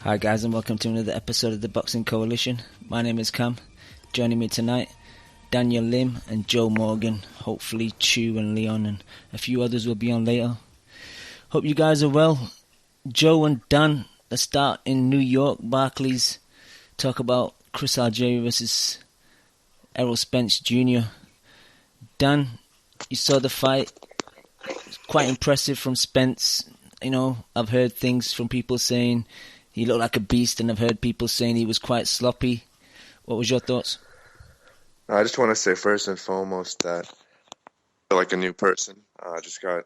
Hi guys, and welcome to another episode of the Boxing Coalition. My name is Cam. Joining me tonight, Daniel Lim and Joe Morgan. Hopefully Chu and Leon and a few others will be on later. Hope you guys are well. Joe and Dan, let's start in New York, Barclays. Talk about Chris Algieri versus Errol Spence Jr. Dan, you saw the fight. It's quite impressive from Spence. You know, I've heard things from people saying he looked like a beast, and I've heard people saying he was quite sloppy. What was your thoughts? I just want to say first and foremost that I feel like a new person. I just got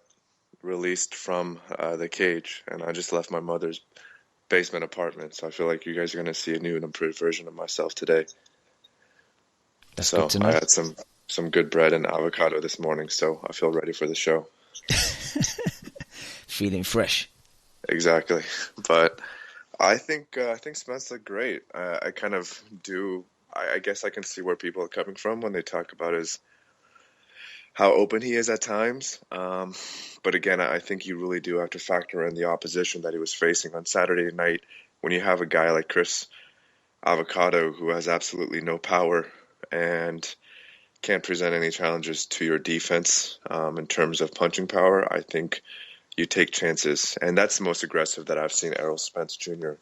released from the cage, and I just left my mother's basement apartment. So I feel like you guys are going to see a new and improved version of myself today. That's good to know. I had some good bread and avocado this morning, so I feel ready for the show. Feeling fresh. Exactly. But I think Spence looked great. I kind of do. I guess I can see where people are coming from when they talk about how open he is at times. But again, I think you really do have to factor in the opposition that he was facing on Saturday night. When you have a guy like Chris Avocado who has absolutely no power and can't present any challenges to your defense in terms of punching power, I think you take chances, and that's the most aggressive that I've seen Errol Spence Jr.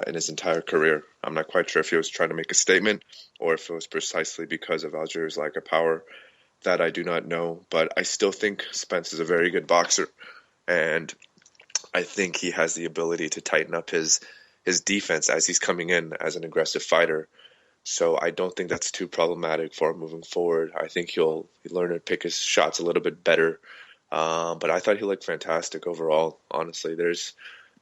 In his entire career. I'm not quite sure if he was trying to make a statement or if it was precisely because of Algieri's lack of power. That I do not know, but I still think Spence is a very good boxer, and I think he has the ability to tighten up his defense as he's coming in as an aggressive fighter. So I don't think that's too problematic for him moving forward. I think he'll learn to pick his shots a little bit better. But I thought he looked fantastic overall, honestly. There's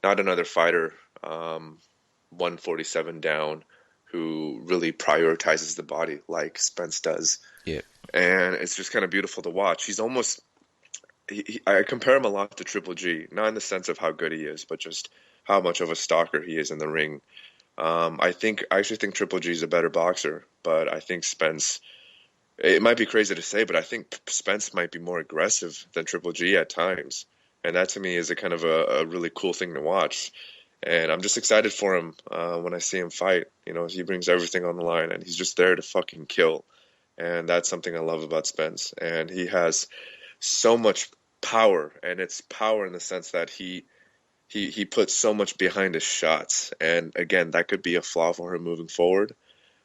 not another fighter 147 down who really prioritizes the body like Spence does. Yeah. And it's just kind of beautiful to watch. He's almost I compare him a lot to Triple G, not in the sense of how good he is, but just how much of a stalker he is in the ring. I actually think Triple G is a better boxer, but I think Spence, it might be crazy to say, but I think Spence might be more aggressive than Triple G at times. And that to me is a kind of a really cool thing to watch. And I'm just excited for him when I see him fight. You know, he brings everything on the line, and he's just there to fucking kill. And that's something I love about Spence. And he has so much power, and it's power in the sense that he puts so much behind his shots. And again, that could be a flaw for him moving forward.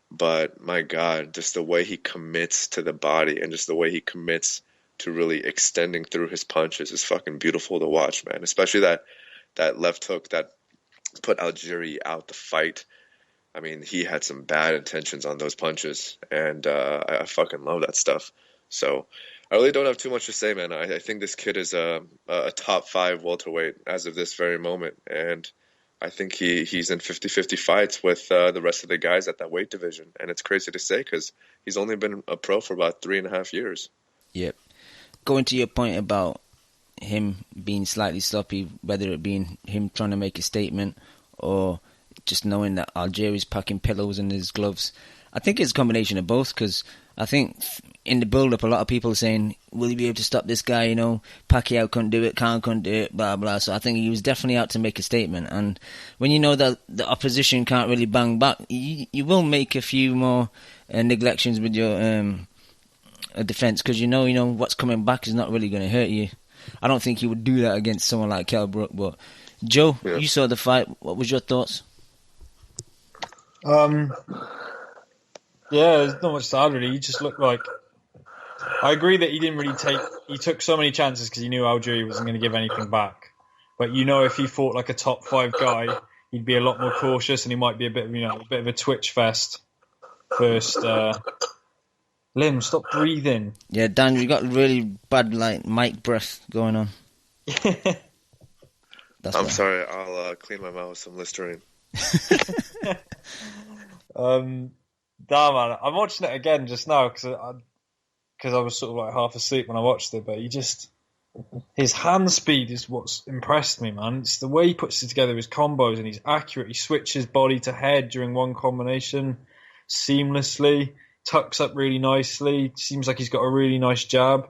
But my God, just the way he commits to the body and just the way he commits to really extending through his punches is fucking beautiful to watch, man. Especially that left hook that put Algieri out the fight. I mean, he had some bad intentions on those punches, and I fucking love that stuff. So I really don't have too much to say, man. I think this kid is a top 5 welterweight as of this very moment, and I think he's in 50-50 fights with the rest of the guys at that weight division. And it's crazy to say because he's only been a pro for about 3.5 years. Yep. Going to your point about him being slightly sloppy, whether it being him trying to make a statement or just knowing that Algieri's packing pillows in his gloves, I think it's a combination of both, because I think in the build-up, a lot of people are saying, will he be able to stop this guy, you know, Pacquiao couldn't do it, Khan couldn't do it, blah, blah. So I think he was definitely out to make a statement. And when you know that the opposition can't really bang back, you will make a few more neglections with your defence, because you know what's coming back is not really going to hurt you. I don't think he would do that against someone like Kell Brook. But Joe, yeah, you saw the fight. What was your thoughts? Yeah, there's not much to add really. He just looked like, I agree that he didn't really he took so many chances because he knew Algieri wasn't going to give anything back. But if he fought like a top 5 guy, he'd be a lot more cautious, and he might be a bit of a twitch fest first. Lim, stop breathing. Yeah, Dan, you got really bad mic breath going on. I'm sorry, I'll clean my mouth with some Listerine. Damn, man, I'm watching it again just now because I was sort of like half asleep when I watched it. But his hand speed is what's impressed me, man. It's the way he puts it together, his combos, and he's accurate. He switches body to head during one combination seamlessly, tucks up really nicely. Seems like he's got a really nice jab,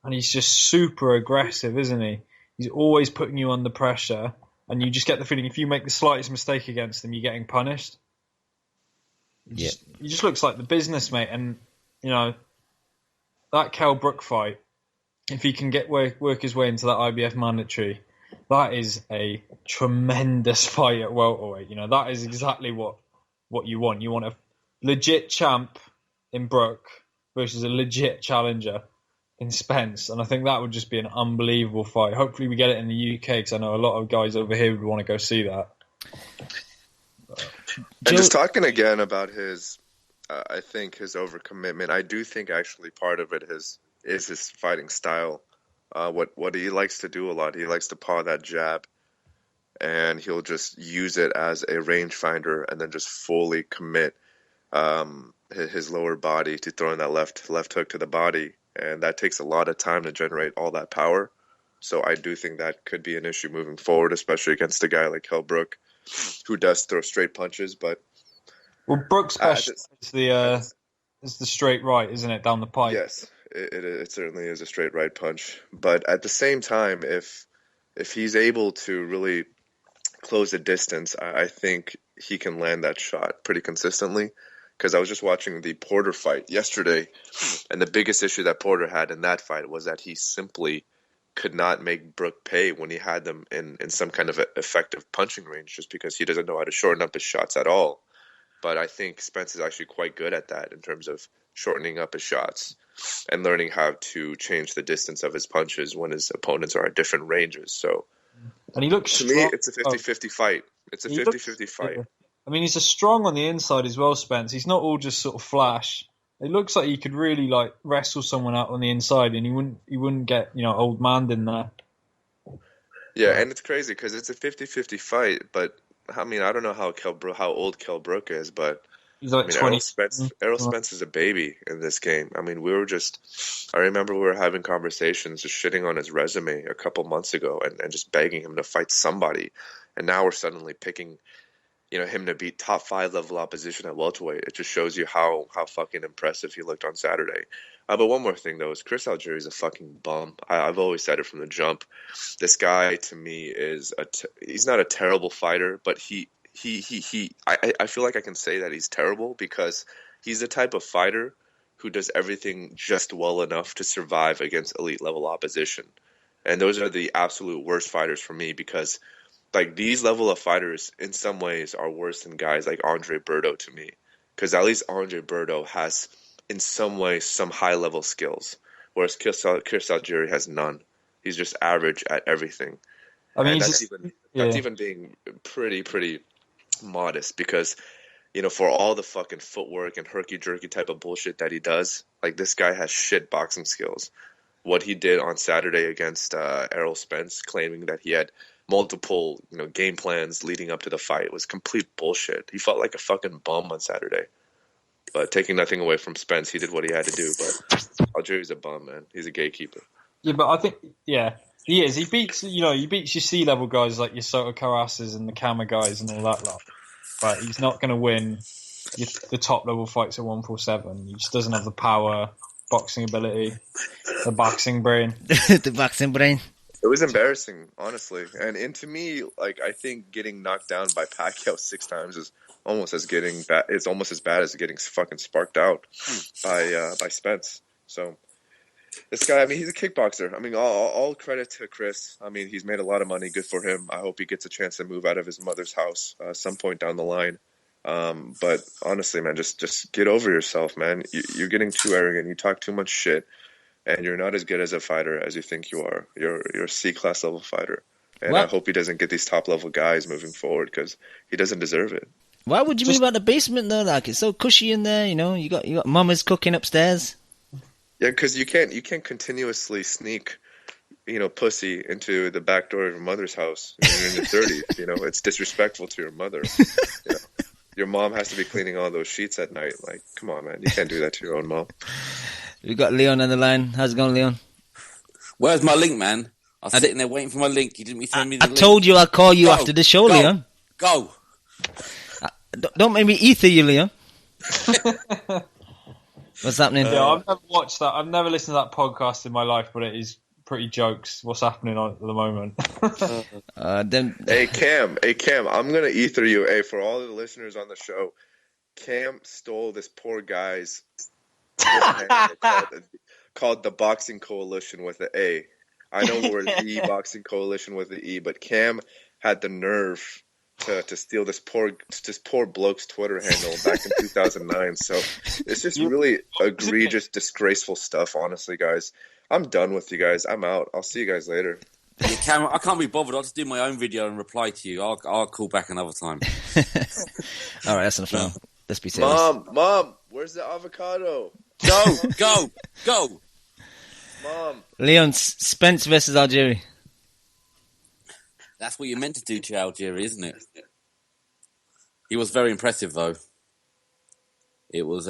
and he's just super aggressive, isn't he? He's always putting you under pressure, and you just get the feeling if you make the slightest mistake against him, you're getting punished. He just looks like the business, mate. And, you know, that Kell Brook fight, if he can work his way into that IBF mandatory, that is a tremendous fight at welterweight. You know, that is exactly what you want. You want a legit champ in Brook versus a legit challenger in Spence. And I think that would just be an unbelievable fight. Hopefully we get it in the UK, because I know a lot of guys over here would want to go see that. And just talking again about his, I think his overcommitment, I do think actually part of it is his fighting style. What he likes to do a lot, he likes to paw that jab, and he'll just use it as a rangefinder and then just fully commit his lower body to throwing that left hook to the body. And that takes a lot of time to generate all that power. So I do think that could be an issue moving forward, especially against a guy like Kell Brook, who does throw straight punches. But Brook's special is the straight right, isn't it, down the pipe? Yes, it certainly is a straight right punch. But at the same time, if he's able to really close the distance, I think he can land that shot pretty consistently. Because I was just watching the Porter fight yesterday, and the biggest issue that Porter had in that fight was that he simply could not make Brook pay when he had them in some kind of effective punching range, just because he doesn't know how to shorten up his shots at all. But I think Spence is actually quite good at that in terms of shortening up his shots and learning how to change the distance of his punches when his opponents are at different ranges. So, and he looks to me, it's a 50-50 fight. It's a 50-50 fight. I mean, he's a strong on the inside as well, Spence. He's not all just sort of flash. It looks like he could really wrestle someone out on the inside, and he wouldn't get old man in there. Yeah, and it's crazy because it's a 50-50 fight. But I mean, I don't know how old Kell Brook is, but he's like 20. Errol Spence is a baby in this game. I mean, I remember we were having conversations, just shitting on his resume a couple months ago, and just begging him to fight somebody, and now we're suddenly picking him to beat top 5 level opposition at welterweight. It just shows you how fucking impressive he looked on Saturday. But one more thing though is Chris Algieri is a fucking bum. I've always said it from the jump. This guy to me is he's not a terrible fighter, but I feel like I can say that he's terrible because he's the type of fighter who does everything just well enough to survive against elite level opposition. And those are the absolute worst fighters for me because these level of fighters in some ways are worse than guys like Andre Berto to me. Because at least Andre Berto has, in some ways, some high-level skills. Whereas Chris Algieri has none. He's just average at everything. I mean, that's even being pretty modest. Because, for all the fucking footwork and herky-jerky type of bullshit that he does, this guy has shit boxing skills. What he did on Saturday against Errol Spence, claiming that he had multiple, game plans leading up to the fight was complete bullshit. He felt like a fucking bum on Saturday. But taking nothing away from Spence, he did what he had to do. But Algieri's a bum, man. He's a gatekeeper. Yeah, but I think, he is. He beats your C-level guys like your Soto Carrasses and the Kama guys and all that lot. But he's not going to win the top-level fights at 147. He just doesn't have the power, boxing ability, the boxing brain. The boxing brain. It was embarrassing, honestly. And to me, I think getting knocked down by Pacquiao 6 times is almost as bad as getting fucking sparked out by Spence. So this guy, I mean, he's a kickboxer. I mean, all credit to Chris. I mean, he's made a lot of money. Good for him. I hope he gets a chance to move out of his mother's house some point down the line. But honestly, man, just get over yourself, man. You're getting too arrogant. You talk too much shit. And you're not as good as a fighter as you think you are. You're a C-class level fighter. And I hope he doesn't get these top-level guys moving forward because he doesn't deserve it. Why would you move out the basement, though? It's so cushy in there, You got mama's cooking upstairs. Yeah, because you can't continuously sneak, pussy into the back door of your mother's house when you're in your 30s. It's disrespectful to your mother. Your mom has to be cleaning all those sheets at night. Come on, man. You can't do that to your own mom. We got Leon on the line. How's it going, Leon? Where's my link, man? I was sitting there waiting for my link. You didn't return me the link. I told you I'll call you after the show, Leon. Go. Don't make me ether you, Leon. What's happening? Yeah, I've never watched that. I've never listened to that podcast in my life, but it is pretty jokes. What's happening at the moment? Hey Cam, I'm gonna ether you. Hey, for all the listeners on the show, Cam stole this poor guy's called the Boxing Coalition with an A. I know we're the Boxing Coalition with an E, but Cam had the nerve to steal this poor bloke's Twitter handle back in 2009. So it's just really egregious, disgraceful stuff. Honestly, guys, I'm done with you guys. I'm out. I'll see you guys later. Yeah, Cam, I can't be bothered. I'll just do my own video and reply to you. I'll call back another time. All right, that's enough now. Let's be serious. Mom, where's the avocado? Go. Mom. Leon, Spence versus Algieri. That's what you're meant to do to Algieri, isn't it? He was very impressive, though. It was,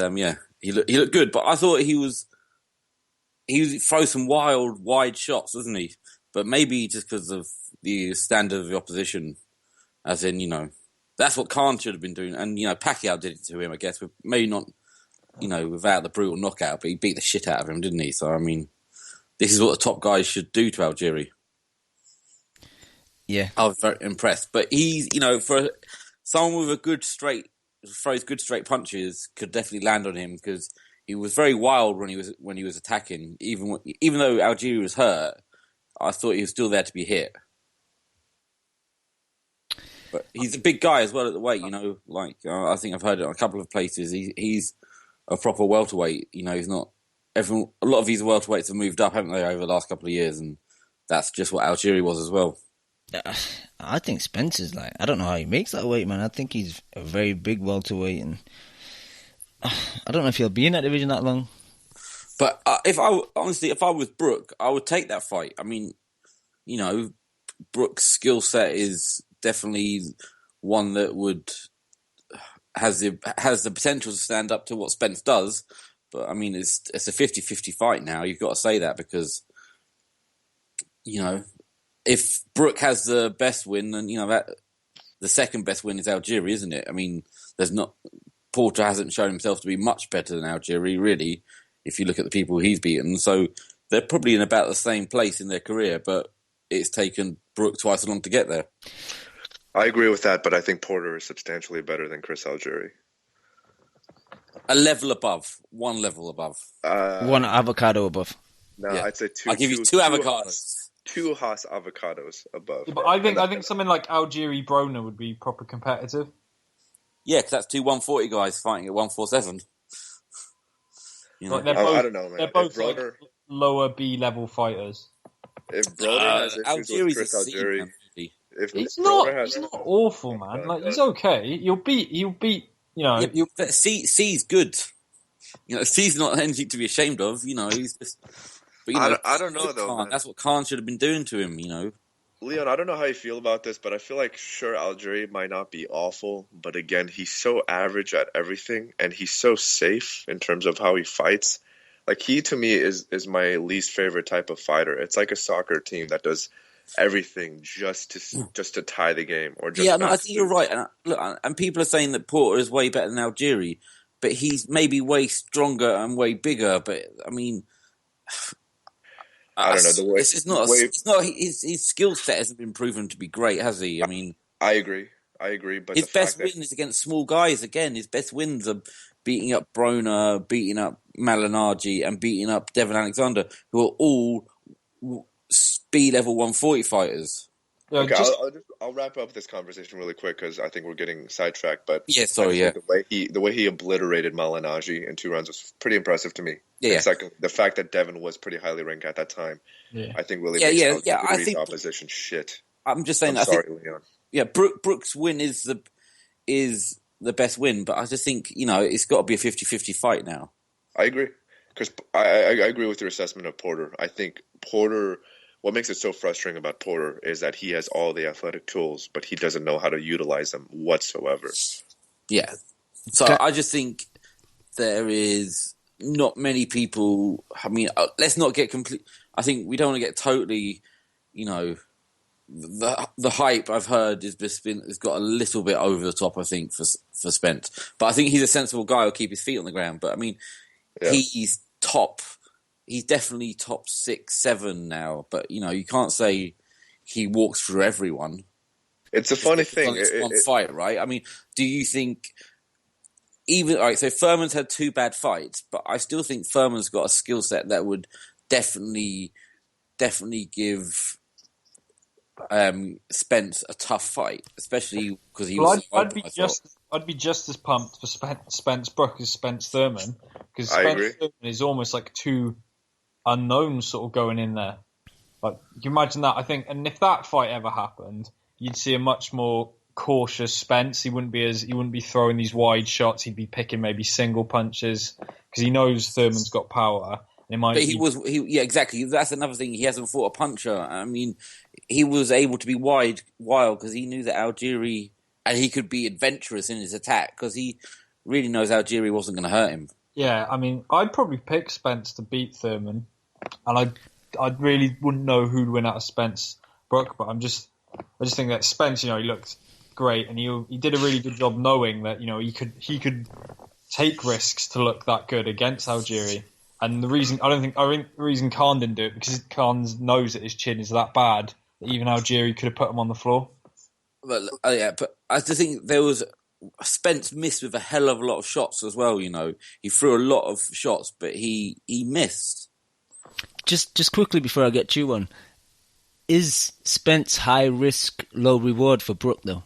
he looked good, but I thought he throw some wide shots, wasn't he? But maybe just because of the standard of the opposition, as in, that's what Khan should have been doing. And, Pacquiao did it to him, I guess, but maybe not, without the brutal knockout, but he beat the shit out of him, didn't he? So, I mean, this is what the top guys should do to Algieri. Yeah. I was very impressed. But he's, for someone with throws good straight punches, could definitely land on him because he was very wild when he was attacking. Even though Algieri was hurt, I thought he was still there to be hit. But he's a big guy as well at the weight, I think I've heard it on a couple of places. He's a proper welterweight. He's not. A lot of these welterweights have moved up, haven't they, over the last couple of years, and that's just what Algieri was as well. I think Spence is I don't know how he makes that weight, man. I think he's a very big welterweight, and I don't know if he'll be in that division that long. But if I was Brook, I would take that fight. I mean, Brook's skill set is definitely one that has the potential to stand up to what Spence does. But I mean, it's a 50-50 fight now. You've got to say that because, if Brook has the best win, then that the second best win is Algieri, isn't it? I mean, Porter hasn't shown himself to be much better than Algieri, really, if you look at the people he's beaten. So they're probably in about the same place in their career, but it's taken Brook twice as long to get there. I agree with that, but I think Porter is substantially better than Chris Algieri. A level above. One level above. One avocado above. No, yeah. I'd say two. I'll give you two avocados. Two Haas avocados above. Yeah, but I think something like Algieri Broner would be proper competitive. Yeah, because that's two 140 guys fighting at 147. They're both, I don't know, man. They're both lower B level fighters. If Broner has issues with Chris Algieri, he's not awful, man. He's okay. He'll beat. C's good. C's not anything to be ashamed of. He's just. But, I don't know though. Man. That's what Khan should have been doing to him. Leon, I don't know how you feel about this, but I feel like sure Algieri might not be awful, but again, he's so average at everything, and he's so safe in terms of how he fights. He to me is my least favorite type of fighter. It's like a soccer team that does everything just to tie the game or just. Yeah, no, I think you're right. And look, and people are saying that Porter is way better than Algieri, but he's maybe way stronger and way bigger. But I mean. I don't know the way. It's not his skill set hasn't been proven to be great, has he? I mean, I agree. But his best win is against small guys. Again, his best wins are beating up Broner, beating up Malignaggi, and beating up Devon Alexander, who are all speed level 140 fighters. Okay, I'll wrap up this conversation really quick because I think we're getting sidetracked. But the way he obliterated Malignaggi in 2 rounds was pretty impressive to me. Yeah. Second, the fact that Devon was pretty highly ranked at that time, I think really makes Algieri's opposition shit. I'm just saying. Leon. Yeah, Brook's win is the best win, but I just think it's got to be a 50-50 fight now. I agree because I agree with your assessment of Porter. I think Porter. What makes it so frustrating about Porter is that he has all the athletic tools, but he doesn't know how to utilize them whatsoever. Yeah. So I just think there is not many people. I mean, let's not get complete. I think we don't want to get totally, the hype I've heard has got a little bit over the top. I think for Spence, but I think he's a sensible guy who'll keep his feet on the ground. But I mean, he's top he's definitely top 6, 7 now. But you can't say he walks through everyone. It's a funny thing. On this one fight, right? I mean, do you think even all right? So Furman's had 2 bad fights, but I still think Furman's got a skill set that would definitely give Spence a tough fight, especially because he was. I'd be just as pumped for Spence Brook as Spence Thurman, because Spence Thurman is almost like 2 unknowns sort of going in there. Like, you can imagine that. I think, and if that fight ever happened, you'd see a much more cautious Spence. He wouldn't be throwing these wide shots. He'd be picking maybe single punches because he knows Thurman's got power. Exactly. That's another thing. He hasn't fought a puncher. I mean, he was able to be wild because he knew that Algieri, and he could be adventurous in his attack because he really knows Algieri wasn't going to hurt him. Yeah, I mean, I'd probably pick Spence to beat Thurman, and I really wouldn't know who'd win out of Spence Brook, but I just think that Spence, he looked great, and he did a really good job knowing that he could take risks to look that good against Algieri. And the reason I think the reason Khan didn't do it because Khan knows that his chin is that bad that even Algieri could have put him on the floor. But I just think there was Spence missed with a hell of a lot of shots as well. He threw a lot of shots, but he missed. Just quickly before I get you on, is Spence high risk, low reward for Brook though?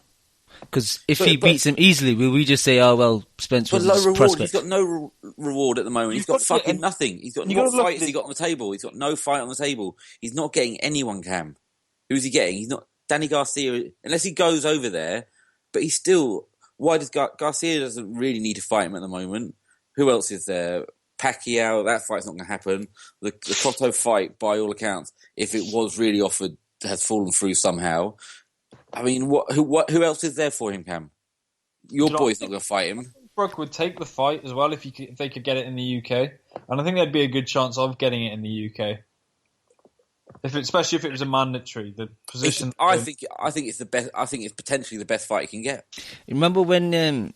Because if he beats him easily, will we just say, "Oh well, Spence was low reward"? Prospect. He's got no reward at the moment. He's got fucking nothing. He's got what fight has he got on the table? He's got no fight on the table. He's not getting anyone. Cam, who's he getting? He's not Danny Garcia unless he goes over there. But he's still. Why does Garcia doesn't really need to fight him at the moment? Who else is there? Pacquiao. That fight's not going to happen. The Cotto fight, by all accounts, if it was really offered, has fallen through somehow. I mean, who else is there for him, Cam? Your boy's not going to fight him. Brook would take the fight as well if they could get it in the UK, and I think there'd be a good chance of getting it in the UK. Especially if it was a mandatory, the position. I think it's the best. I think it's potentially the best fight he can get. Remember when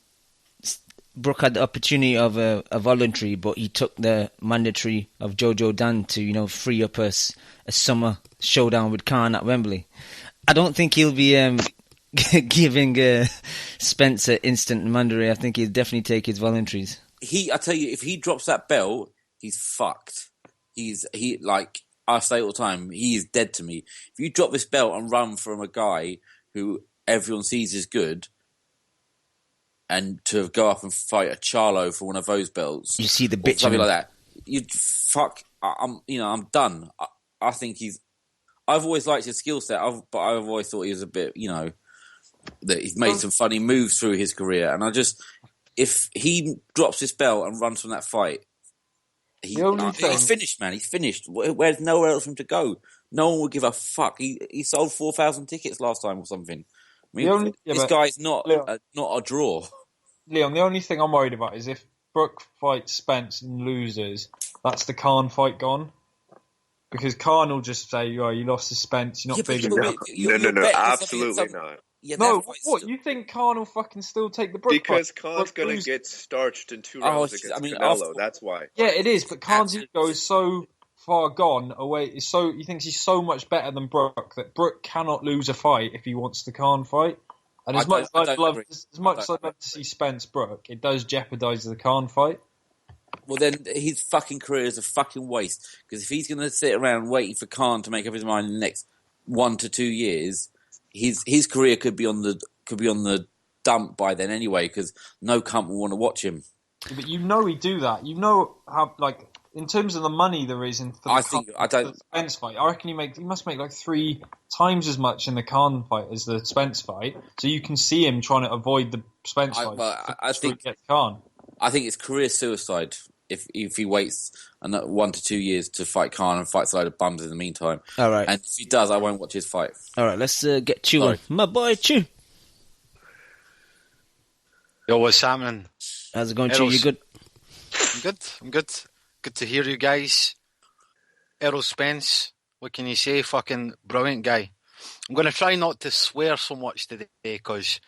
Brook had the opportunity of a voluntary, but he took the mandatory of Jojo Dan to free up a summer showdown with Khan at Wembley. I don't think he'll be giving Spencer instant mandatory. I think he'll definitely take his voluntaries. I tell you, if he drops that belt, he's fucked. I say all the time, he is dead to me. If you drop this belt and run from a guy who everyone sees is good, and to go up and fight a Charlo for one of those belts, you see the bitch, something like that. I'm done. I think I've always liked his skill set, but I've always thought he was a bit, that he's made some funny moves through his career. And if he drops this belt and runs from that fight, he's finished, man. He's finished. Where's nowhere else for him to go? No one will give a fuck. He sold 4,000 tickets last time or something. I mean, this guy's not a draw. Leon, the only thing I'm worried about is if Brook fights Spence and loses, that's the Khan fight gone. Because Khan will just say, "Oh, you lost to Spence. You're not big enough." No, absolutely not. Yeah, no, what? You think Khan will fucking still take the Brook fight? Because Khan's going to get starched in 2 rounds against Canelo. That's why. Yeah, it is. But Khan's ego is so far gone away. He thinks he's so much better than Brook that Brook cannot lose a fight if he wants the Khan fight. And as much as I'd love to see Spence Brook, it does jeopardise the Khan fight. Well, then his fucking career is a fucking waste. Because if he's going to sit around waiting for Khan to make up his mind in the next 1 to 2 years, his career could be on the dump by then anyway. Because no cunt will want to watch him. But he'd do that. How in terms of the money there is in the Spence fight. I reckon he must make like 3 times as much in the Khan fight as the Spence fight. So you can see him trying to avoid the Spence fight. I think Khan. I think it's career suicide if he waits 1 to 2 years to fight Khan and fights a load of bums in the meantime. All right. And if he does, I won't watch his fight. All right, let's get Chew on. My boy Chew. Yo, what's happening? How's it going, Chew? You good? I'm good. Good to hear you guys. Errol Spence, what can you say? Fucking brilliant guy. I'm going to try not to swear so much today because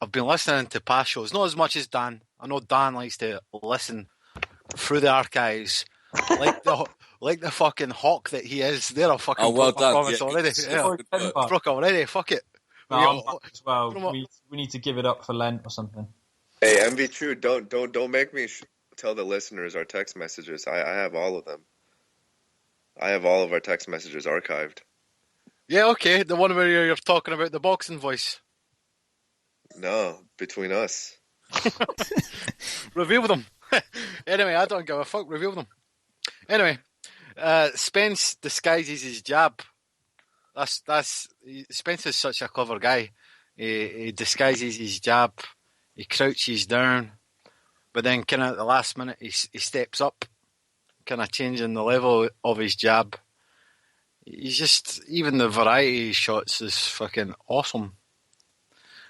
I've been listening to past shows, not as much as Dan. I know Dan likes to listen through the archives, like like the fucking hawk that he is. They're a fucking Oh, well done. performance Yeah, already. good Yeah. work. Brook already. Fuck it. No, We- I'm back as well. Put 'em up. We need to give it up for Lent or something. Hey, MV True, don't make me tell the listeners our text messages. I have all of them. I have all of our text messages archived. Yeah, okay. The one where you're talking about the boxing voice. No, between us. Reveal them. Anyway, I don't give a fuck. Reveal them. Anyway, Spence disguises his jab. Spence is such a clever guy. He disguises his jab. He crouches down, but then kind of at the last minute he steps up, kind of changing the level of his jab. He's just, even the variety shots is fucking awesome.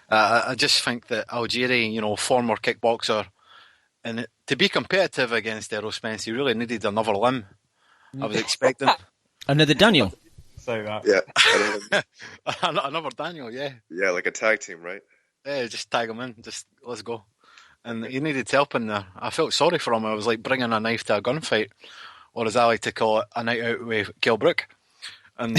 I just think that Algieri, former kickboxer, and to be competitive against Errol Spence, he really needed another limb. I was expecting Another Daniel. Say that. Yeah. another Daniel, yeah. Yeah, like a tag team, right? Yeah, just tag him in. Just let's go. And he needed help in there. I felt sorry for him. I was like bringing a knife to a gunfight, or as I like to call it, a night out with Kilbrook. And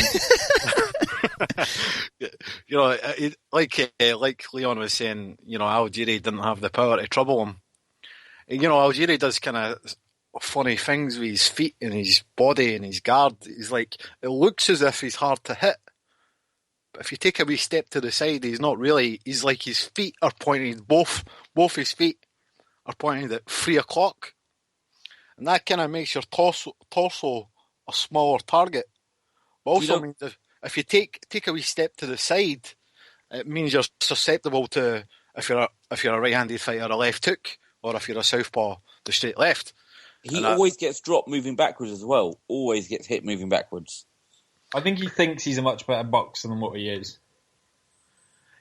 like Leon was saying, Algieri didn't have the power to trouble him. Algieri does kind of funny things with his feet and his body and his guard. He's like, it looks as if he's hard to hit. But if you take a wee step to the side, he's not really. He's like his feet are pointed, both his feet are pointed at 3 o'clock. And that kind of makes your torso a smaller target. But also means if you take a wee step to the side, it means you're susceptible to, if you're a right-handed fighter, a left hook, or if you're a southpaw, the straight left. He always gets dropped moving backwards as well. Always gets hit moving backwards. I think he thinks he's a much better boxer than what he is.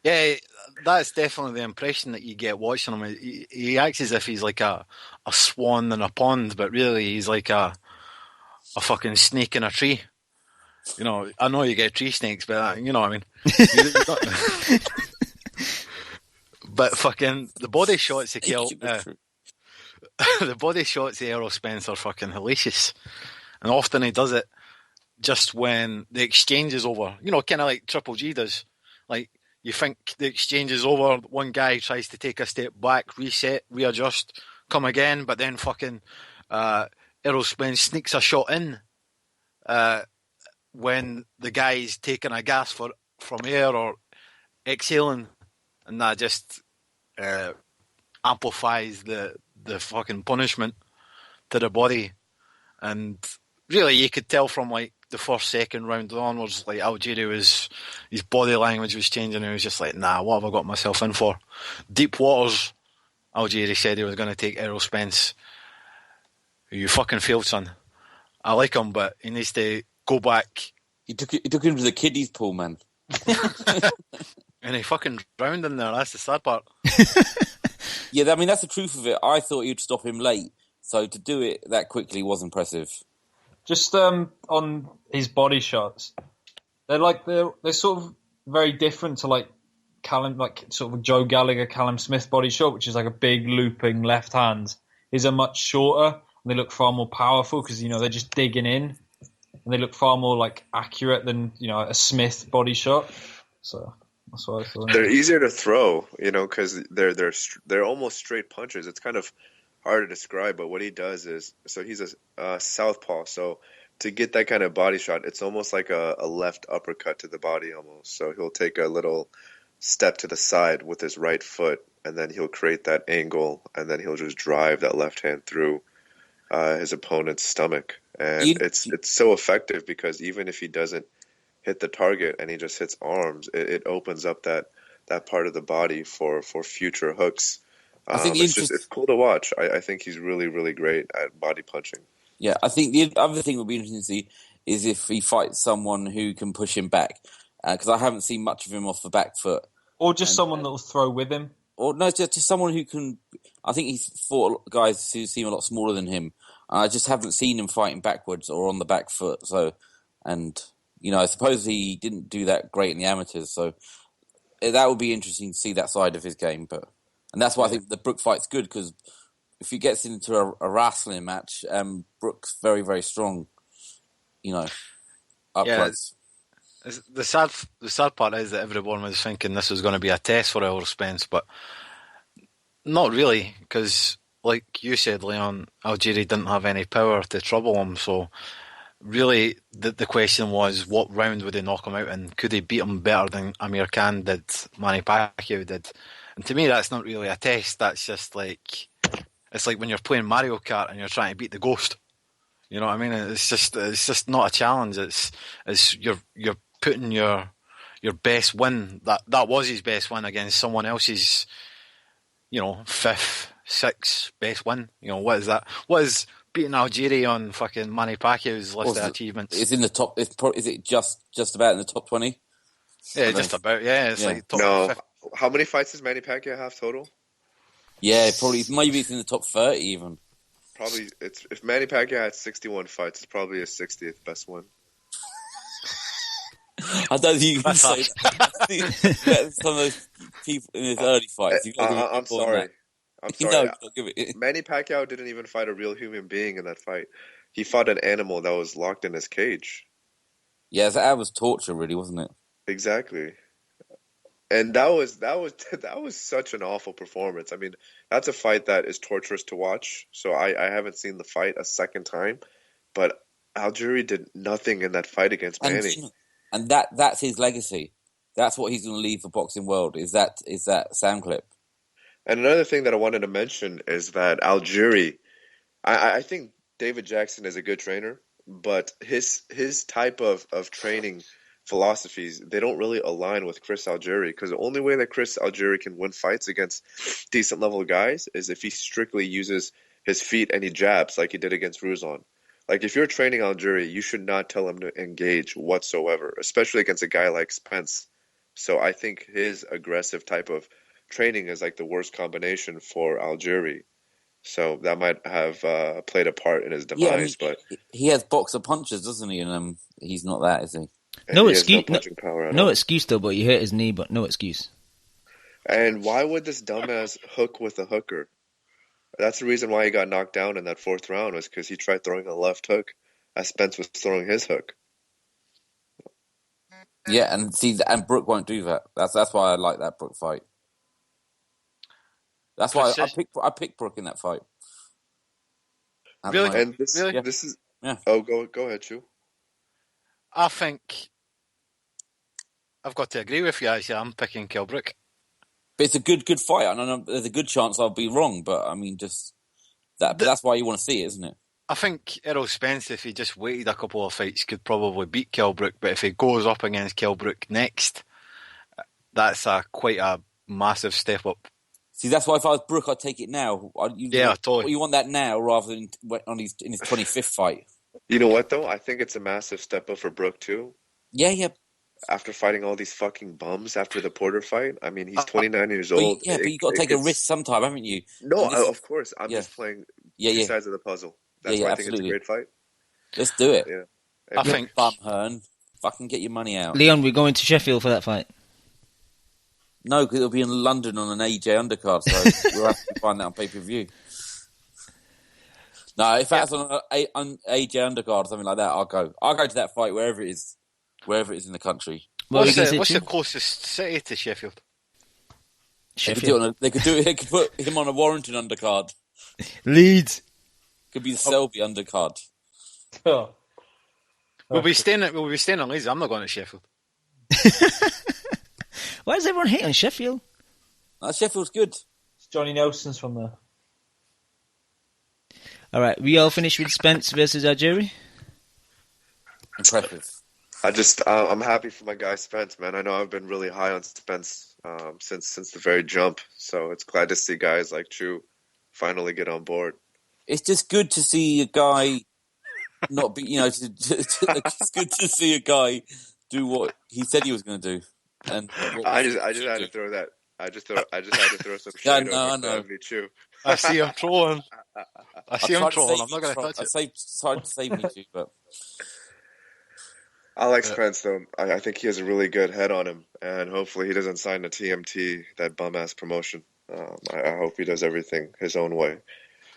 Yeah, that's definitely the impression that you get watching him. He acts as if he's like a swan in a pond, but really he's like a fucking snake in a tree. I know you get tree snakes, but you know what I mean. But fucking the body shots of the body shots of Errol Spence are fucking hellacious, and often he does it just when the exchange is over. Kind of like Triple G does. Like, you think the exchange is over, one guy tries to take a step back, reset, readjust, come again, but then fucking Errol Spence sneaks a shot in when the guy's taking a gas from air or exhaling, and that just amplifies the fucking punishment to the body. And really, you could tell from like the second round onwards, like Algieri his body language was changing. He was just like, nah, what have I got myself in for? Deep waters. Algieri said he was going to take Errol Spence. You fucking failed, son. I like him, but he needs to go back. He took him to the kiddies pool, man. And he fucking drowned in there. That's the sad part. Yeah, I mean, that's the truth of it. I thought he'd stop him late. So to do it that quickly was impressive. Just on his body shots, they're sort of very different to like Callum, like sort of Joe Gallagher, Callum Smith body shot, which is like a big looping left hand. His are much shorter and they look far more powerful because they're just digging in, and they look far more like accurate than a Smith body shot. So that's what I thought. They're easier to throw, because they're almost straight punches. It's kind of hard to describe, but what he does is, so he's a southpaw, so to get that kind of body shot, it's almost like a left uppercut to the body almost. So he'll take a little step to the side with his right foot, and then he'll create that angle, and then he'll just drive that left hand through his opponent's stomach. And it's so effective because even if he doesn't hit the target and he just hits arms, it opens up that part of the body for future hooks. I think it's cool to watch. I think he's really, really great at body punching. Yeah, I think the other thing would be interesting to see is if he fights someone who can push him back, because I haven't seen much of him off the back foot. Or just someone that will throw with him. Or no, just someone who can. I think he's fought guys who seem a lot smaller than him. I just haven't seen him fighting backwards or on the back foot. So, and I suppose he didn't do that great in the amateurs. So that would be interesting to see that side of his game. And that's why I think the Brook fight's good, because if he gets into a wrestling match, Brook's very, very strong. up Yeah. close. The sad part is that everyone was thinking this was going to be a test for Errol Spence, but not really, because like you said, Leon, Algieri didn't have any power to trouble him. So really, the question was, what round would he knock him out in? Could he beat him better than Amir Khan did, Manny Pacquiao did? And to me, that's not really a test. That's just like, it's like when you're playing Mario Kart and you're trying to beat the ghost. You know what I mean? It's just not a challenge. It's you're putting your best win. That was his best win against someone else's, fifth, sixth best win. What is that? What is beating Algieri on fucking Manny Pacquiao's list of achievements? It's in the top. Is it just about in the top 20? Yeah, just about. Yeah, it's like top. No, 50. how many fights does Manny Pacquiao have total? Yeah, probably. Maybe it's in the top 30 even. Probably, if Manny Pacquiao had 61 fights, it's probably his 60th best one. I don't think you can say that. Some of those people in his early fights. I'm sorry. I'm sorry. No, don't give it. Manny Pacquiao didn't even fight a real human being in that fight. He fought an animal that was locked in his cage. Yeah, that was torture, really, wasn't it? Exactly. And that was such an awful performance. I mean, that's a fight that is torturous to watch. So I haven't seen the fight a second time, but Algieri did nothing in that fight against Manny. And that's his legacy. That's what he's going to leave the boxing world. Is that sound clip. And another thing that I wanted to mention is that Algieri, I think David Jackson is a good trainer, but his type of training philosophies, they don't really align with Chris Algieri, because the only way that Chris Algieri can win fights against decent level guys is if he strictly uses his feet and he jabs like he did against Ruzon. Like, if you're training Algieri, you should not tell him to engage whatsoever, especially against a guy like Spence. So I think his aggressive type of training is like the worst combination for Algieri. So that might have played a part in his demise. But he has boxer punches, doesn't he? And he's not that, is he? No excuse. No excuse though. But he hurt his knee. But no excuse. And why would this dumbass hook with a hooker? That's the reason why he got knocked down in that fourth round, was because he tried throwing a left hook as Spence was throwing his hook. Yeah, and Brook won't do that. That's why I like that Brook fight. That's why I picked Brook in that fight. Really? And this is yeah. Oh, go ahead, Chu. I think I've got to agree with you. Actually, I'm picking Kell Brook. But it's a good fight. I know there's a good chance I'll be wrong, but I mean, just that. But that's why you want to see it, isn't it? I think Errol Spence, if he just waited a couple of fights, could probably beat Kell Brook. But if he goes up against Kell Brook next, that's quite a massive step up. See, that's why if I was Brook, I'd take it now. Totally. You want that now rather than in his 25th fight. You know what, though? I think it's a massive step up for Brook, too. Yeah. After fighting all these fucking bums after the Porter fight. I mean, he's 29 years old. Yeah, but you've got to take a risk sometime, haven't you? No, of course. I'm just playing two sides of the puzzle. That's why I think it's a great fight. Let's do it. Yeah. I think Bum Hearn, fucking get your money out. Leon, we're going to Sheffield for that fight. No, because it'll be in London on an AJ undercard, so we'll have to find that on pay-per-view. No, if that's on an AJ undercard or something like that, I'll go. I'll go to that fight wherever it is in the country. What's the closest city to Sheffield? Sheffield. They could put him on a Warrington undercard. Leeds. Could be the Selby undercard. Oh. We'll be staying in Leeds. I'm not going to Sheffield. Why does everyone hate on Sheffield? Sheffield's good. Johnny Nelson's from there. All right, we all finished with Spence versus Algieri? Impressive. I'm happy for my guy Spence, man. I know I've been really high on Spence since the very jump, so it's glad to see guys like Chu finally get on board. It's just good to see a guy not be, it's good to see a guy do what he said he was going to do. And I just had to throw that. I just had to throw some shade over Chu. I see him trolling. I'm not going to touch it. Tried to save me too, but I like Spence though. I think he has a really good head on him, and hopefully he doesn't sign the TMT, that bum ass promotion. I hope he does everything his own way.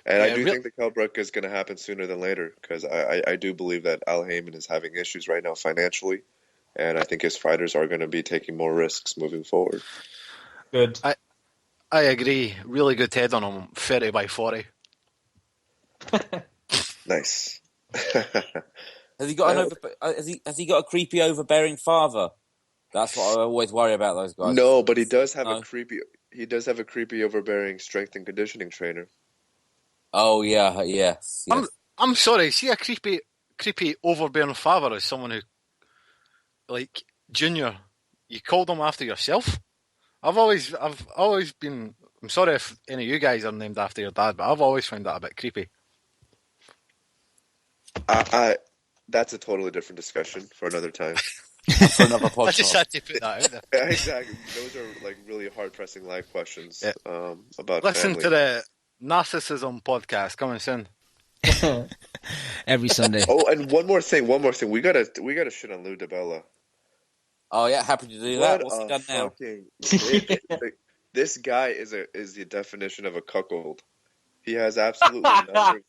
And Yeah, I do think the Kell Brook is going to happen sooner than later because I do believe that Al Haymon is having issues right now financially, and I think his fighters are going to be taking more risks moving forward. Good. I agree. Really good head on him. 30 by 40. Nice. Has he got has he got a creepy, overbearing father? That's what I always worry about those guys. No, but he does have No. he does have a creepy, overbearing strength and conditioning trainer. Oh yeah, yes. I'm sorry. See a creepy, overbearing father as someone who, like Junior, you called him after yourself. I've always been. I'm sorry if any of you guys are named after your dad, but I've always found that a bit creepy. That's a totally different discussion for another time. For another podcast. I just had to put that out there. Yeah, exactly. Those are like really hard-pressing live questions about Listen family. to the Narcissism podcast coming soon. Every Sunday. Oh, and one more thing. We gotta shit on Lou DiBella. Oh yeah, happy to do that. What's he done now? This guy is the definition of a cuckold. He has absolutely nothing.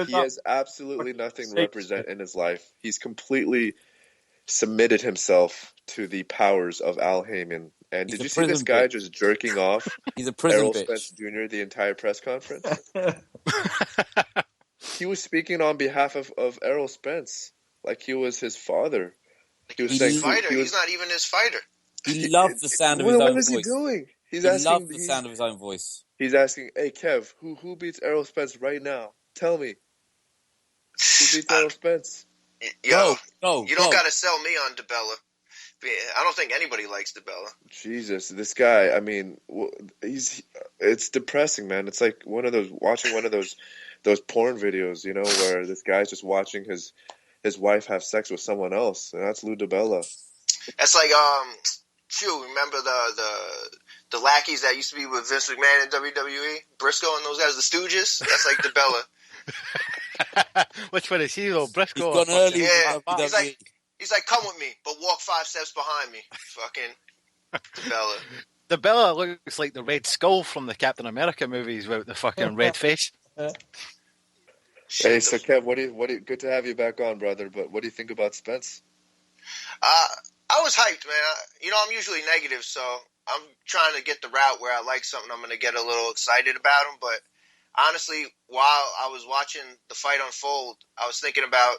He has absolutely nothing to represent in his life. He's completely submitted himself to the powers of Al Haymon. And did you see this guy just jerking off? He's a prison Errol bitch. Spence Jr. the entire press conference. He was speaking on behalf of Errol Spence, like he was his father. He was saying, fighter. He's not even his fighter. He loves the sound of his own voice. What is he doing? He loves the sound of his own voice. He's asking, "Hey Kev, who beats Errol Spence right now? Tell me, who beats Errol Spence?" Yo, you don't gotta sell me on DiBella. I don't think anybody likes DiBella. Jesus, this guy. I mean, it's depressing, man. It's like watching one of those porn videos, you know, where this guy's just watching his wife have sex with someone else, and that's Lou DiBella. That's like remember the lackeys that used to be with Vince McMahon in WWE, Briscoe and those guys, the Stooges. That's like DiBella. Which one is he though? Briscoe. He's gone early. Yeah, he's like, come with me, but walk 5 steps behind me. Fucking DiBella. DiBella looks like the Red Skull from the Captain America movies with the fucking red face. Hey, so Kev, what do you? Good to have you back on, brother. But what do you think about Spence? I was hyped, man. I'm usually negative, so I'm trying to get the route where I like something, I'm going to get a little excited about him. But honestly, while I was watching the fight unfold, I was thinking about,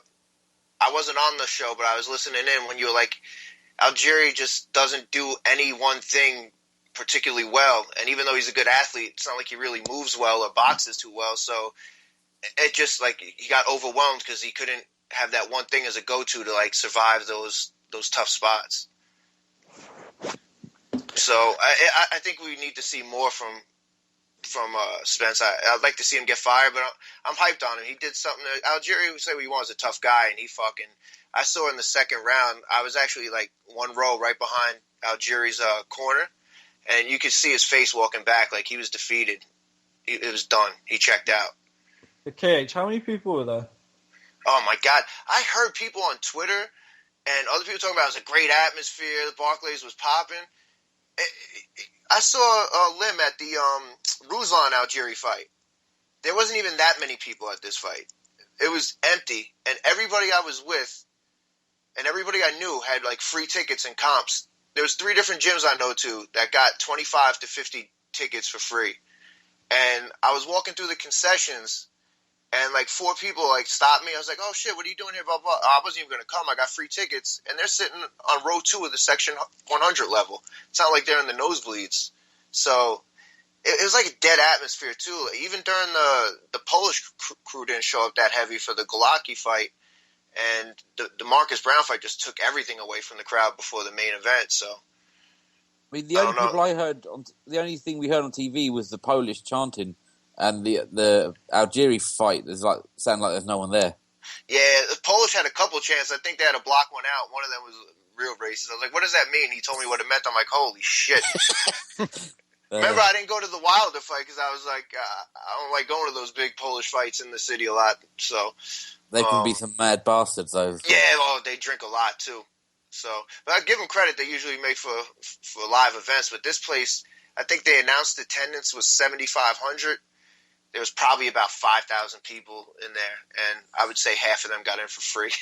I wasn't on the show, but I was listening in when you were like, Algieri just doesn't do any one thing particularly well. And even though he's a good athlete, it's not like he really moves well or boxes too well. So it just like he got overwhelmed because he couldn't have that one thing as a go-to to like survive those tough spots. So I think we need to see more from Spence. I'd like to see him get fired, but I'm hyped on him. He did something. Algieri would say he was a tough guy, and I saw in the second round, I was actually like one row right behind Algieri's corner, and you could see his face walking back like he was defeated. It was done. He checked out. KH, how many people were there? Oh my God. I heard people on Twitter and other people talking about it was a great atmosphere. The Barclays was popping. I saw Lim at the Ruslan Algieri fight. There wasn't even that many people at this fight. It was empty, and everybody I was with and everybody I knew had like free tickets and comps. There was 3 different gyms I know to that got 25 to 50 tickets for free. And I was walking through the concessions, and like 4 people like stopped me. I was like, "Oh shit, what are you doing here?" Blah blah. I wasn't even gonna come. I got free tickets, and they're sitting on row 2 of the section 100 level. It's not like they're in the nosebleeds. So it was like a dead atmosphere too. Even during the Polish crew didn't show up that heavy for the Glowacki fight, and the Marcus Brown fight just took everything away from the crowd before the main event. So I mean, the only thing we heard on TV was the Polish chanting. And the Algieri fight is like sound like there's no one there. Yeah, the Polish had a couple chances. I think they had to block one out. One of them was real racist. I was like, "What does that mean?" He told me what it meant. I'm like, "Holy shit!" Remember, I didn't go to the Wilder fight because I was like, I don't like going to those big Polish fights in the city a lot. So they can be some mad bastards, though. Yeah, they drink a lot too. So, but I give them credit. They usually make for live events, but this place, I think they announced attendance was 7,500. there was probably about 5,000 people in there, and I would say half of them got in for free.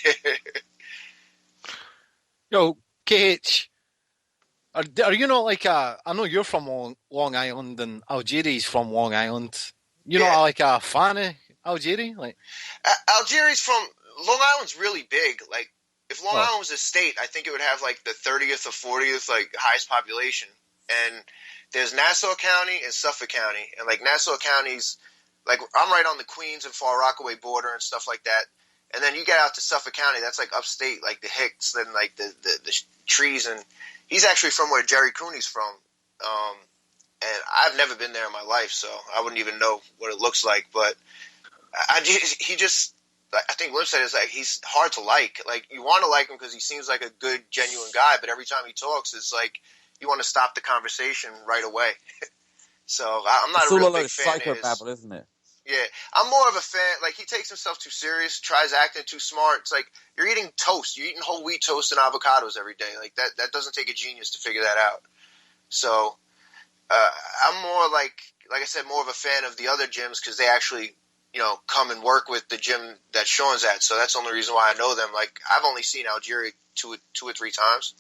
Yo, KH, are you not like I know you're from Long Island and Algieri's from Long Island. You're not like a fan of Algieri? Like Algieri's from Long Island's really big. Like if Long Island was a state, I think it would have like the 30th or 40th like highest population. And there's Nassau County and Suffolk County, and like Nassau County's like I'm right on the Queens and Far Rockaway border and stuff like that. And then you get out to Suffolk County, that's like upstate, like the Hicks and like the trees. And he's actually from where Jerry Cooney's from. And I've never been there in my life, so I wouldn't even know what it looks like. But I think Lim said it's like he's hard to like. Like you want to like him because he seems like a good, genuine guy, but every time he talks, it's like you want to stop the conversation right away. So I'm not a real big fan of his. Psychobabble, isn't it? Yeah, I'm more of a fan. Like he takes himself too serious, tries acting too smart. It's like you're eating toast. You're eating whole wheat toast and avocados every day. Like that doesn't take a genius to figure that out. So I'm more like I said, more of a fan of the other gyms because they actually, come and work with the gym that Sean's at. So that's the only reason why I know them. Like I've only seen Algieri two or three times.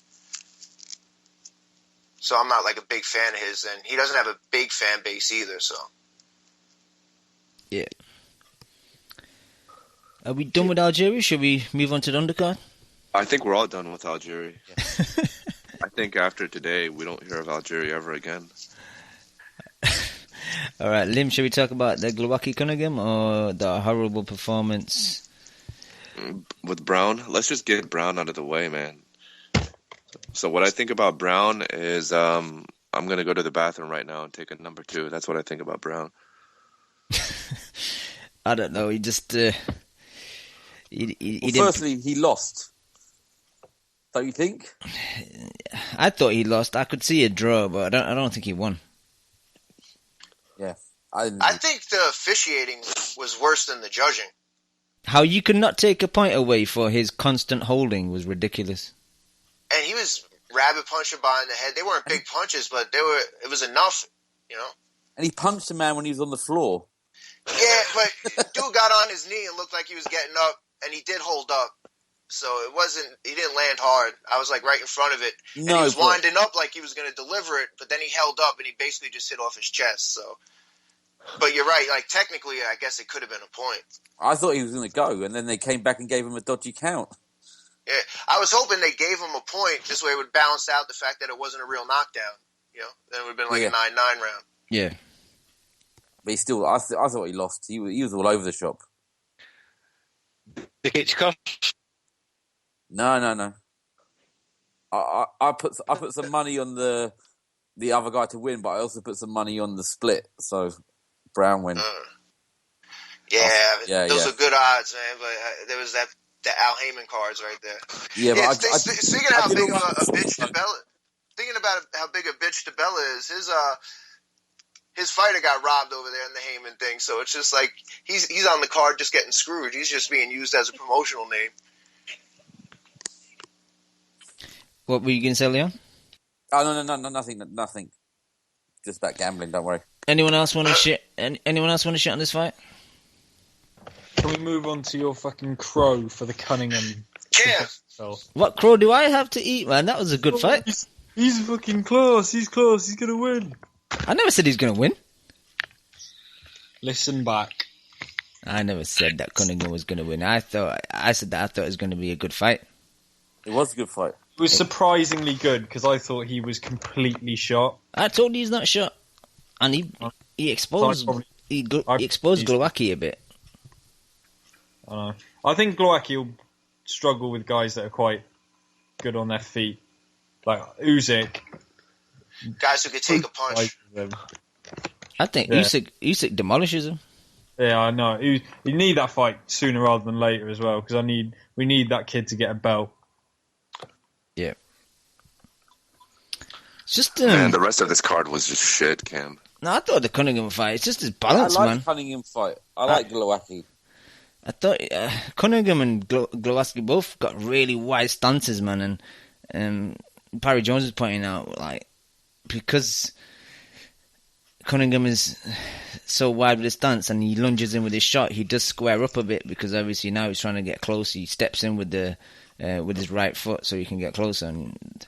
So I'm not like a big fan of his, and he doesn't have a big fan base either. So. Yeah. Are we done with Algieri? Should we move on to the undercard? I think we're all done with Algieri. Yeah. I think after today, we don't hear of Algieri ever again. All right, Lim, should we talk about the Glowacki Cunningham or the horrible performance with Brown? Let's just get Brown out of the way, man. So what I think about Brown is I'm going to go to the bathroom right now and take a number 2. That's what I think about Brown. I don't know. He just he firstly, he lost. Don't you think? I thought he lost. I could see a draw, but I don't think he won. Yeah, I think the officiating was worse than the judging. How you could not take a point away for his constant holding was ridiculous. And he was rabbit punching behind the head. They weren't big punches, but it was enough, And he punched a man when he was on the floor. Yeah, but dude got on his knee and looked like he was getting up, and he did hold up. So he didn't land hard. I was like right in front of it. And he was winding up like he was going to deliver it, but then he held up and he basically just hit off his chest. So, but you're right. Like technically, I guess it could have been a point. I thought he was going to go, and then they came back and gave him a dodgy count. Yeah, I was hoping they gave him a point. This way it would balance out the fact that it wasn't a real knockdown. Then it would have been like a 9-9 round. Yeah. But he still, I thought he lost. He was all over the shop. The H curse? No. I put some money on the other guy to win, but I also put some money on the split. So Brown win. Those are good odds, man. But there was the Al Heyman cards right there. Yeah, but speaking of how big of a bitch DeBella, thinking about how big a bitch DeBella is, his fighter got robbed over there in the Heyman thing. So it's just like he's on the card just getting screwed. He's just being used as a promotional name. What were you going to say, Leon? Oh no, nothing. Just about gambling. Don't worry. Anyone else want to shit? Anyone else want to shit on this fight? Can we move on to your fucking crow for the Cunningham? Yeah. What crow do I have to eat, man? That was a good fight. He's fucking close. He's close. He's gonna win. I never said he's gonna win. Listen back. I never said that Cunningham was gonna win. I said that I thought it was gonna be a good fight. It was a good fight. It was surprisingly good because I thought he was completely shot. I told you he's not shot, and he exposed Glowacki a bit. I think Glowacki will struggle with guys that are quite good on their feet, like Usyk. Guys who could take a punch. I think Usyk demolishes him. Yeah, I know. You need that fight sooner rather than later as well because we need that kid to get a belt. Yeah. It's just man, the rest of this card was just shit, Cam. No, I thought the Cunningham fight. It's just his balance, I like man. the Cunningham fight. I like Glowacki. I thought Cunningham and Glowacki both got really wide stances, man. And Barry Jones is pointing out, like, because Cunningham is so wide with his stance and he lunges in with his shot, he does square up a bit because obviously now he's trying to get close. He steps in with his right foot so he can get closer. And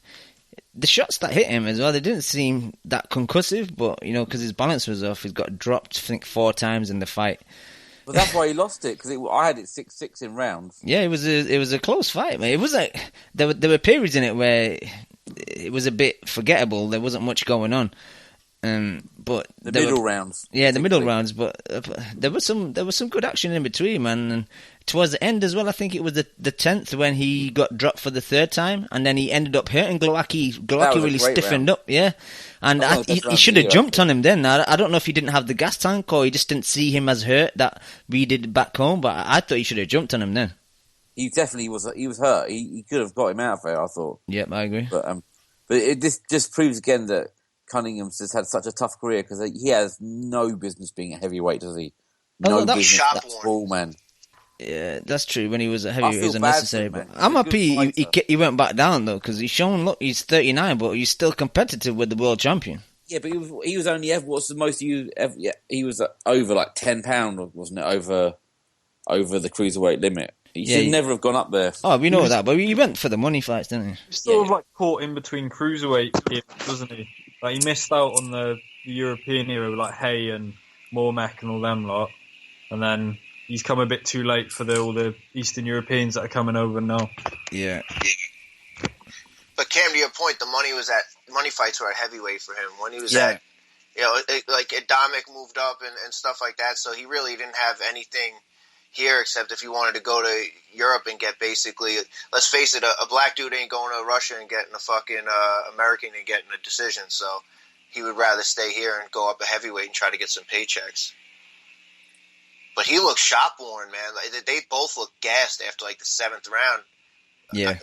the shots that hit him as well, they didn't seem that concussive, but because his balance was off, he got dropped I think 4 times in the fight. But that's why he lost it, because I had it 6-6 in rounds. Yeah, it was a close fight, man. It was like there were periods in it where it was a bit forgettable. There wasn't much going on. But the middle rounds. Yeah, the middle rounds. But there was some good action in between, man. And towards the end as well, I think it was the 10th when he got dropped for the 3rd time, and then he ended up hurting Glowacki. Glowacki really stiffened up, yeah. And he should have jumped on him then. I don't know if he didn't have the gas tank or he just didn't see him as hurt that we did back home. But I thought he should have jumped on him then. He definitely was. He was hurt. He could have got him out of there, I thought. Yep, I agree. But it just proves again that Cunningham's just had such a tough career, because he has no business being a heavyweight, does he? No business. That's all, man. Yeah, that's true. When he was a heavyweight, it was unnecessary. But I'm happy he went back down though, because he's shown. Look, he's 39, but he's still competitive with the world champion. Yeah, but he was only ever. What's the most he ever? Yeah, he was over like £10, wasn't it? Over the cruiserweight limit. He should never have gone up there. Oh, we know that, but he went for the money fights, didn't he? He's sort of caught in between cruiserweight games, doesn't he? He missed out on the European era with Hay and Mormac and all them lot, and then he's come a bit too late for all the Eastern Europeans that are coming over now. Yeah. But Cam, to your point, the money fights were at heavyweight for him when he was at, Adamek moved up and stuff like that, so he really didn't have anything here except if he wanted to go to Europe and get basically, let's face it, a black dude ain't going to Russia and getting a fucking American and getting a decision, so he would rather stay here and go up a heavyweight and try to get some paychecks. But he looked shot-worn, man. They both looked gassed after the 7th round. Yeah.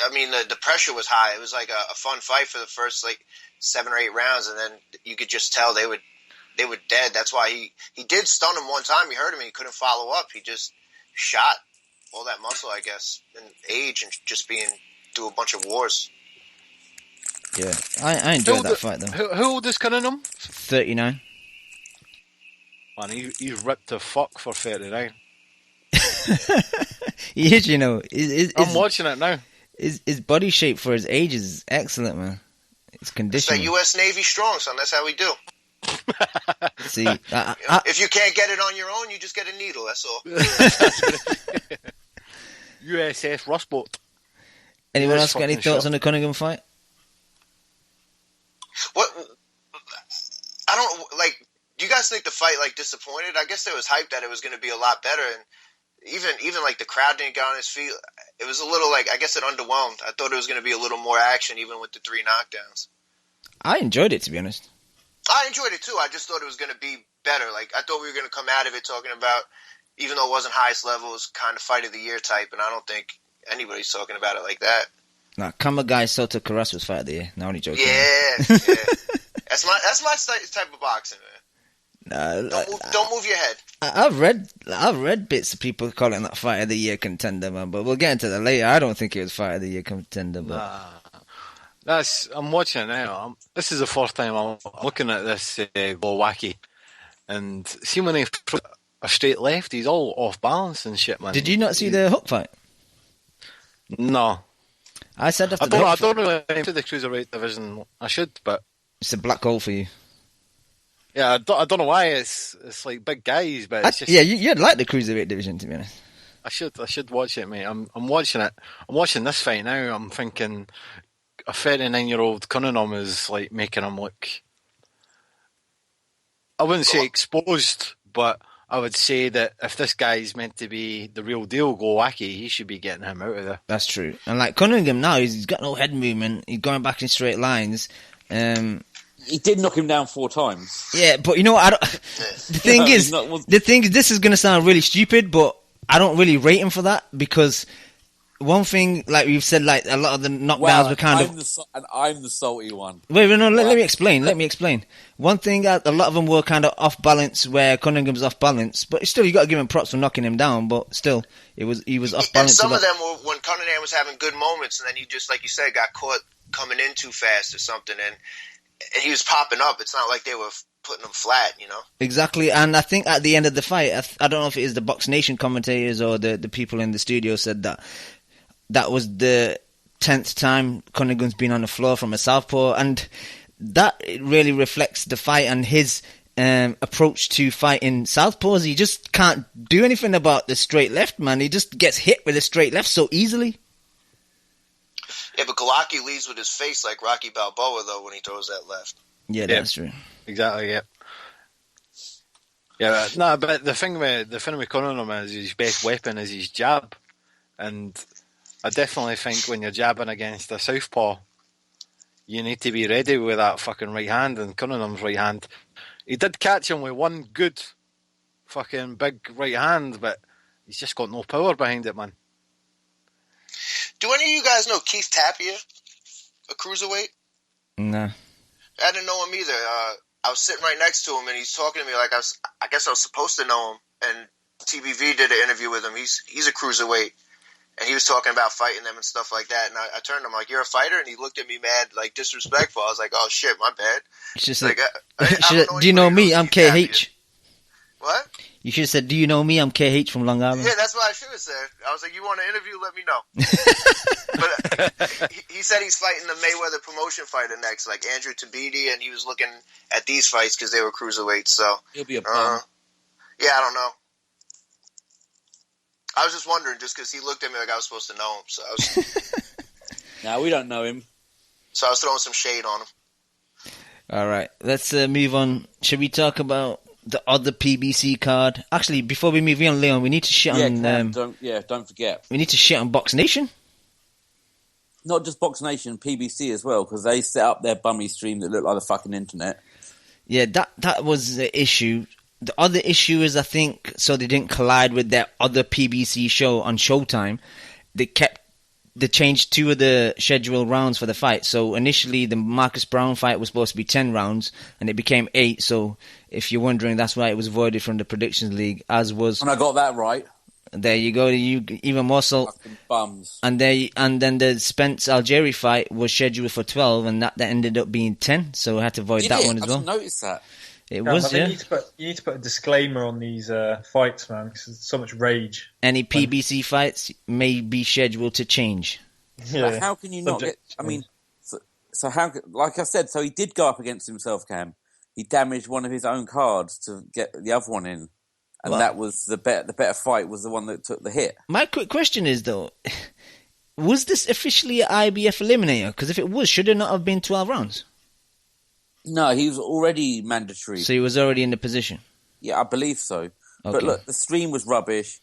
I mean, the pressure was high. It was like a fun fight for the first 7 or 8 rounds, and then you could just tell they were dead. That's why he did stun him one time. He hurt him and he couldn't follow up. He just shot all that muscle, I guess, and age and just being through a bunch of wars. Yeah, I enjoyed that fight though. Who old is Cunningham? 39. Man, he's ripped to fuck for 39. He is, I'm watching it now. His body shape for his age is excellent, man. It's conditioning. It's that U.S. Navy strong, son. That's how we do. See, if you can't get it on your own, you just get a needle. That's all. USS Rustboat. Anyone else got any thoughts on the Cunningham fight? What? I don't do you guys think the fight disappointed? I guess there was hype that it was going to be a lot better, and even the crowd didn't get on his feet. It was a little I guess it underwhelmed. I thought it was going to be a little more action, even with the 3 knockdowns. I enjoyed it, to be honest. I enjoyed it too. I just thought it was going to be better. I thought we were going to come out of it talking about, even though it wasn't highest level, it was kind of fight of the year type, and I don't think anybody's talking about it like that. Nah, Kamagai Soto Carrasco's fight of the year. No, only joking. Yeah. That's my type of boxing, man. Don't move your head. I've read bits of people calling that fight of the year contender, man. But we'll get into that later. I don't think it was fight of the year contender. But I'm watching it now. This is the first time I'm looking at this Glowacki, and see when he throws a straight left, he's all off balance and shit, man. Did you not see the hook fight? No. I said after I don't really into the cruiserweight division. I should, but it's a black hole for you. Yeah, I don't know why it's big guys, but it's just... Yeah, you'd like the cruiserweight division, to be honest. I should watch it, mate. I'm watching it. I'm watching this fight now. I'm thinking a 39-year-old Cunningham is making him look, I wouldn't say exposed, but I would say that if this guy's meant to be the real deal, Glowacki, he should be getting him out of there. That's true. And Cunningham now, he's got no head movement. He's going back in straight lines. He did knock him down 4 times. Yeah, but you know what? The thing is, this is going to sound really stupid, but I don't really rate him for that, because one thing, we've said, a lot of the knockdowns were kind I'm the salty one. Wait, no, let me explain. One thing, a lot of them were kind of off balance, where Cunningham's off balance, but still, you got to give him props for knocking him down. But still, he was off balance. And some of them were when Cunningham was having good moments, and then he just, like you said, got caught coming in too fast or something, and he was popping up. It's not like they were putting him flat, you know. Exactly, and I think at the end of the fight, I don't know if it is the Box Nation commentators or the people in the studio said that was the 10th time Cunningham's been on the floor from a southpaw, and that really reflects the fight and his approach to fighting southpaws. He just can't do anything about the straight left, man. He just gets hit with a straight left so easily. Yeah, but Glowacki leads with his face like Rocky Balboa, though, when he throws that left. Yeah, that's true. Exactly, yeah. Yeah, no, but the thing with Cunningham is his best weapon is his jab. And I definitely think when you're jabbing against a southpaw, you need to be ready with that fucking right hand, and Cunningham's right hand. He did catch him with one good fucking big right hand, but he's just got no power behind it, man. Do any of you guys know Keith Tapia, a cruiserweight? Nah. I didn't know him either. I was sitting right next to him, and he's talking to me like I guess I was supposed to know him. And TBV did an interview with him. He's a cruiserweight, and he was talking about fighting them and stuff like that. And I turned to him like, "You're a fighter?" And he looked at me mad, like disrespectful. I was like, "Oh shit, my bad." It's just like, do you know me? I'm KH. What? You should have said, "Do you know me? I'm KH from Long Island." Yeah, that's what I should have said. I was like, "You want an interview? Let me know." But he said he's fighting the Mayweather promotion fighter next, like Andrew Tabiti, and he was looking at these fights because they were cruiserweights. So He'll be a bum. yeah, I don't know. I was just wondering, just because he looked at me like I was supposed to know him. So No, we don't know him. So I was throwing some shade on him. All right, let's move on. Should we talk about the other PBC card? Actually, before we move on, Leon, we need to shit on. Don't forget. We need to shit on Box Nation. Not just Box Nation, PBC as well, because they set up their bummy stream that looked like the fucking internet. Yeah, that was the issue. The other issue is, I think, so they didn't collide with their other PBC show on Showtime. They changed 2 of the scheduled rounds for the fight. So initially, the Marcus Brown fight was supposed to be 10 rounds, and it became 8. So if you're wondering, that's why it was voided from the Predictions League, as was. And I got that right. There you go. You even more so. Fucking bums. And then the Spence Algieri fight was scheduled for 12, and that ended up being 10. So I had to void that one as well. I didn't notice that. It was, yeah. You need to put a disclaimer on these fights, man, because there's so much rage. Any PBC fights may be scheduled to change. Yeah. But how can you not get? I mean, so how? Like I said, so he did go up against himself, Cam. He damaged one of his own cards to get the other one in, and that was the better fight was the one that took the hit. My quick question is though, was this officially an IBF eliminator? Because if it was, should it not have been 12 rounds? No, he was already mandatory. So he was already in the position? Yeah, I believe so. Okay. But look, the stream was rubbish.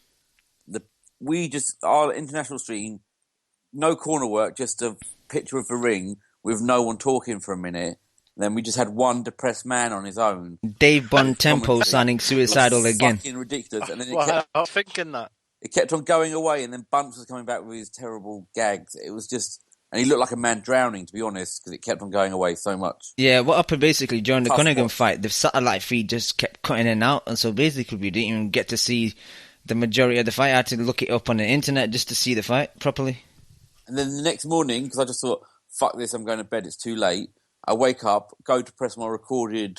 Our international stream, no corner work, just a picture of the ring with no one talking for a minute. And then we just had one depressed man on his own. Dave Bontempo sounding suicidal again. Fucking ridiculous. And then I was thinking that. It kept on going away, and then Bunce was coming back with his terrible gags. It was just... And he looked like a man drowning, to be honest, because it kept on going away so much. Yeah, what happened basically during the Cunningham fight, the satellite feed just kept cutting in and out, and so basically we didn't even get to see the majority of the fight. I had to look it up on the internet just to see the fight properly. And then the next morning, because I just thought, fuck this, I'm going to bed, it's too late. I wake up, go to press my recorded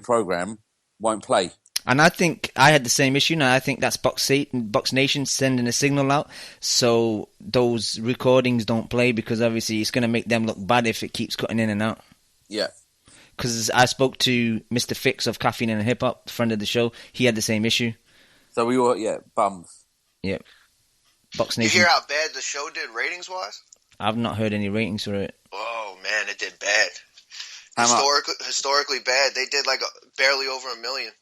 program, won't play. And I think I had the same issue. Now I think that's Box Nation sending a signal out, so those recordings don't play because obviously it's going to make them look bad if it keeps cutting in and out. Yeah. Because I spoke to Mr. Fix of Caffeine and Hip Hop, friend of the show. He had the same issue. So we were bums. Yeah. Box Nation. You hear how bad the show did ratings wise? I've not heard any ratings for it. Oh man, it did bad. Historically bad. They did like barely over 1 million.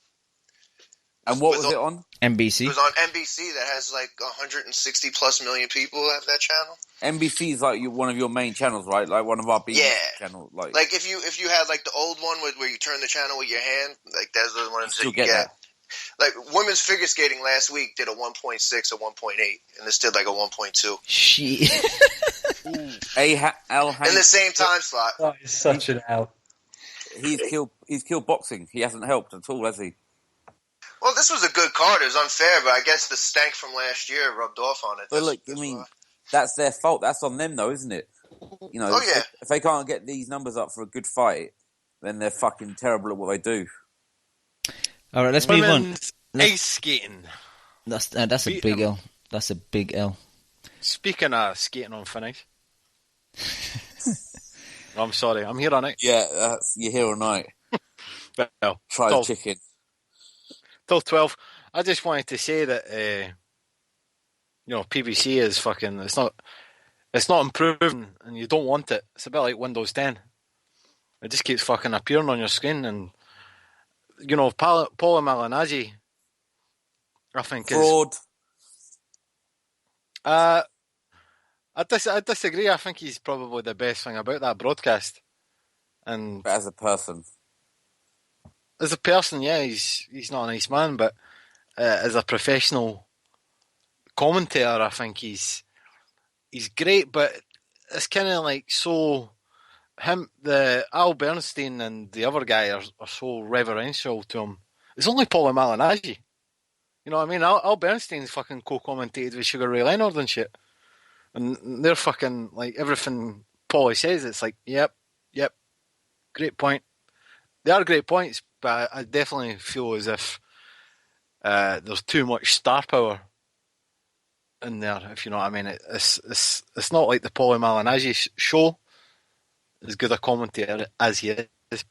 And what was it on? NBC. It was on NBC that has like 160 plus million people have that channel. NBC is like one of your main channels, right? Like one of our big channels. Like if you had like the old one where you turn the channel with your hand, like that's the ones that you get. That. Like women's figure skating last week did a 1.6 or 1.8, and this did like a 1.2. Shit. In the same time slot. That is such an L. He's killed boxing. He hasn't helped at all, has he? Well, this was a good card. It was unfair, but I guess the stank from last year rubbed off on it. But look, that's their fault. That's on them, though, isn't it? You know, if they can't get these numbers up for a good fight, then they're fucking terrible at what they do. All right, let's move on. Women's ice skating. That's a big L. That's a big L. Speaking of skating on finish. I'm sorry, I'm here on it. Yeah, you're here all night. Well, Try the chicken. Till 12. I just wanted to say that, PVC is fucking, it's not improving and you don't want it. It's a bit like Windows 10. It just keeps fucking appearing on your screen and, Paulo Malignaggi, I think Fraud. I disagree. I think he's probably the best thing about that broadcast. And But as a person. as a person, yeah, he's not a nice man, but as a professional commentator, I think he's great. But it's kind of like the Al Bernstein and the other guy are so reverential to him. It's only Paulo Malignaggi. You know what I mean? Al Bernstein's fucking co-commentated with Sugar Ray Leonard and shit. And they're fucking, like, everything Paulie says, it's like, yep, great point. They are great points, but I definitely feel as if there's too much star power in there, if you know what I mean. It's not like the Paulie Malignaggi show, as good a commentator as he is,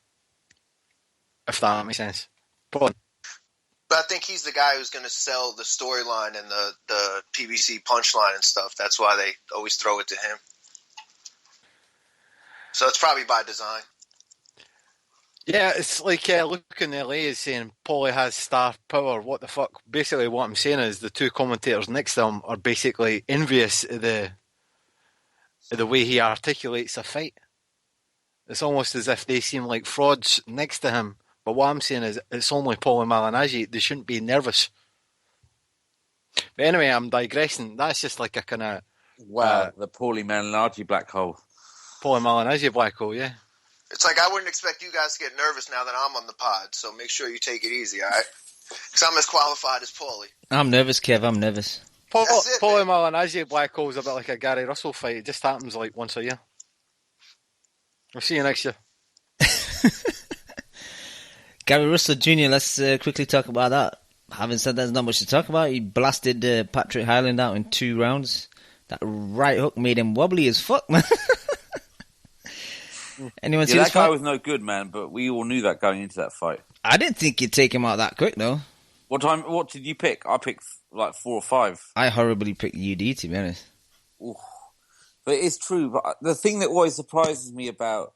if that makes sense. Probably. But I think he's the guy who's going to sell the storyline and the PVC punchline and stuff. That's why they always throw it to him. So it's probably by design. Yeah, it's like Luke in LA is saying Paulie has star power. What the fuck? Basically, what I'm saying is the two commentators next to him are basically envious of the way he articulates a fight. It's almost as if they seem like frauds next to him. But what I'm saying is it's only Paulie Malignaggi. They shouldn't be nervous. But anyway, I'm digressing. That's just like a kind of... Wow, the Paulie Malignaggi black hole. Paulie Malignaggi black hole, yeah. It's like I wouldn't expect you guys to get nervous now that I'm on the pod, so make sure you take it easy, all right? Because I'm as qualified as Paulie. I'm nervous, Kev. I'm nervous. Paulie Malignaggi black hole is a bit like a Gary Russell fight. It just happens like once a year. We'll see you next year. Gary Russell Jr., let's quickly talk about that. Having said that, there's not much to talk about. He blasted Patrick Hyland out in 2 rounds. That right hook made him wobbly as fuck, man. Anyone see this that guy fight? was no good, man, but we all knew that going into that fight. I didn't think you'd take him out that quick, though. What did you pick? I picked like 4 or 5. I horribly picked UD, to be honest. Ooh. But it's true. But the thing that always surprises me about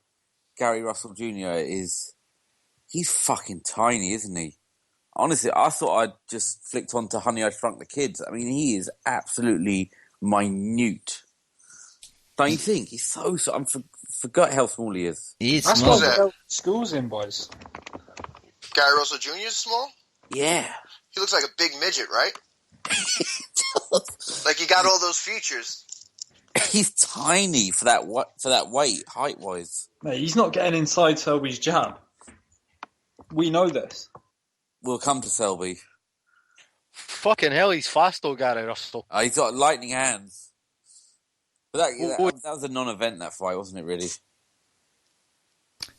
Gary Russell Jr. is he's fucking tiny, isn't he? Honestly, I thought I'd just flicked on to Honey, I Shrunk the Kids. I mean, he is absolutely minute. Don't you think? He's so... I forgot how small he is. He's That's small. what school's in, boys. Gary Russell Jr. is small? Yeah. He looks like a big midget, right? Like he got all those features. He's tiny for that weight, height-wise. Mate, he's not getting inside Selby's jab. We know this. We'll come to Selby. Fucking hell, he's fast though, Gary Russell. He's got lightning hands. But that was a non-event, that fight, wasn't it, really?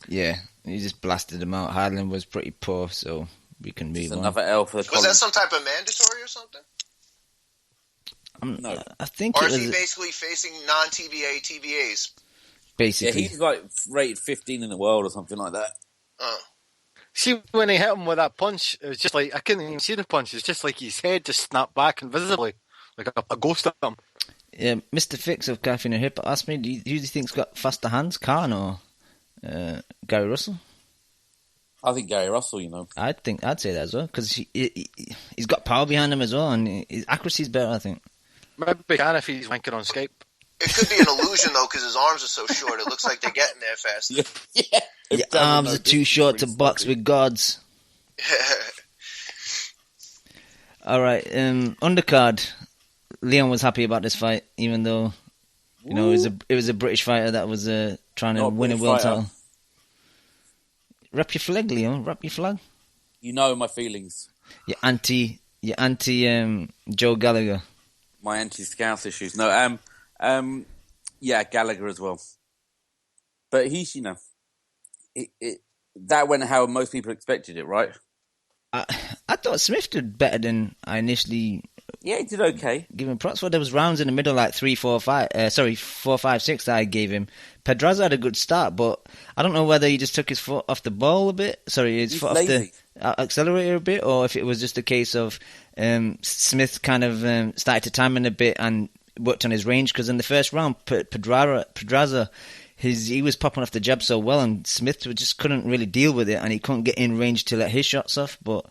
Yeah, he just blasted him out. Hyland was pretty poor, so we can move on. Another L for the Was that some type of mandatory or something? No. I think Or it is was he basically facing non-TBA TBAs? basically. Yeah, he's like rated 15 in the world or something like that. See, when he hit him with that punch, it was just like, I couldn't even see the punch. It's just like his head just snapped back invisibly, like a ghost of him. Yeah, Mr. Fix of Caffeine and Hip asked me, who do you think's got faster hands, Khan or Gary Russell? I think Gary Russell, you know. I'd say that as well, because he's got power behind him as well, and his accuracy's better, I think. Maybe can if he's wanking on Skype. It could be an illusion, though, because his arms are so short. It looks like they're getting there fast. Yeah. Your arms are too short to box with gods. All right, undercard. Leon was happy about this fight, even though it was a British fighter that was trying to win a world title. Rep your flag, Leon. Rep your flag. You know my feelings. Your anti Joe Gallagher. My anti-Scouse issues. No, yeah, Gallagher as well. But he's, that went how most people expected it, right? I thought Smith did better than I initially. Yeah, he did okay. Give him props for. There was rounds in the middle, like 3, 4, 5. 4, 5, 6 that I gave him. Pedraza had a good start, but I don't know whether he just took his foot off the ball a bit. Sorry, his foot lazy. off the accelerator a bit, or if it was just a case of Smith kind of started to time in a bit and worked on his range. Because in the first round, Pedraza, he was popping off the jab so well, and Smith just couldn't really deal with it, and he couldn't get in range to let his shots off. But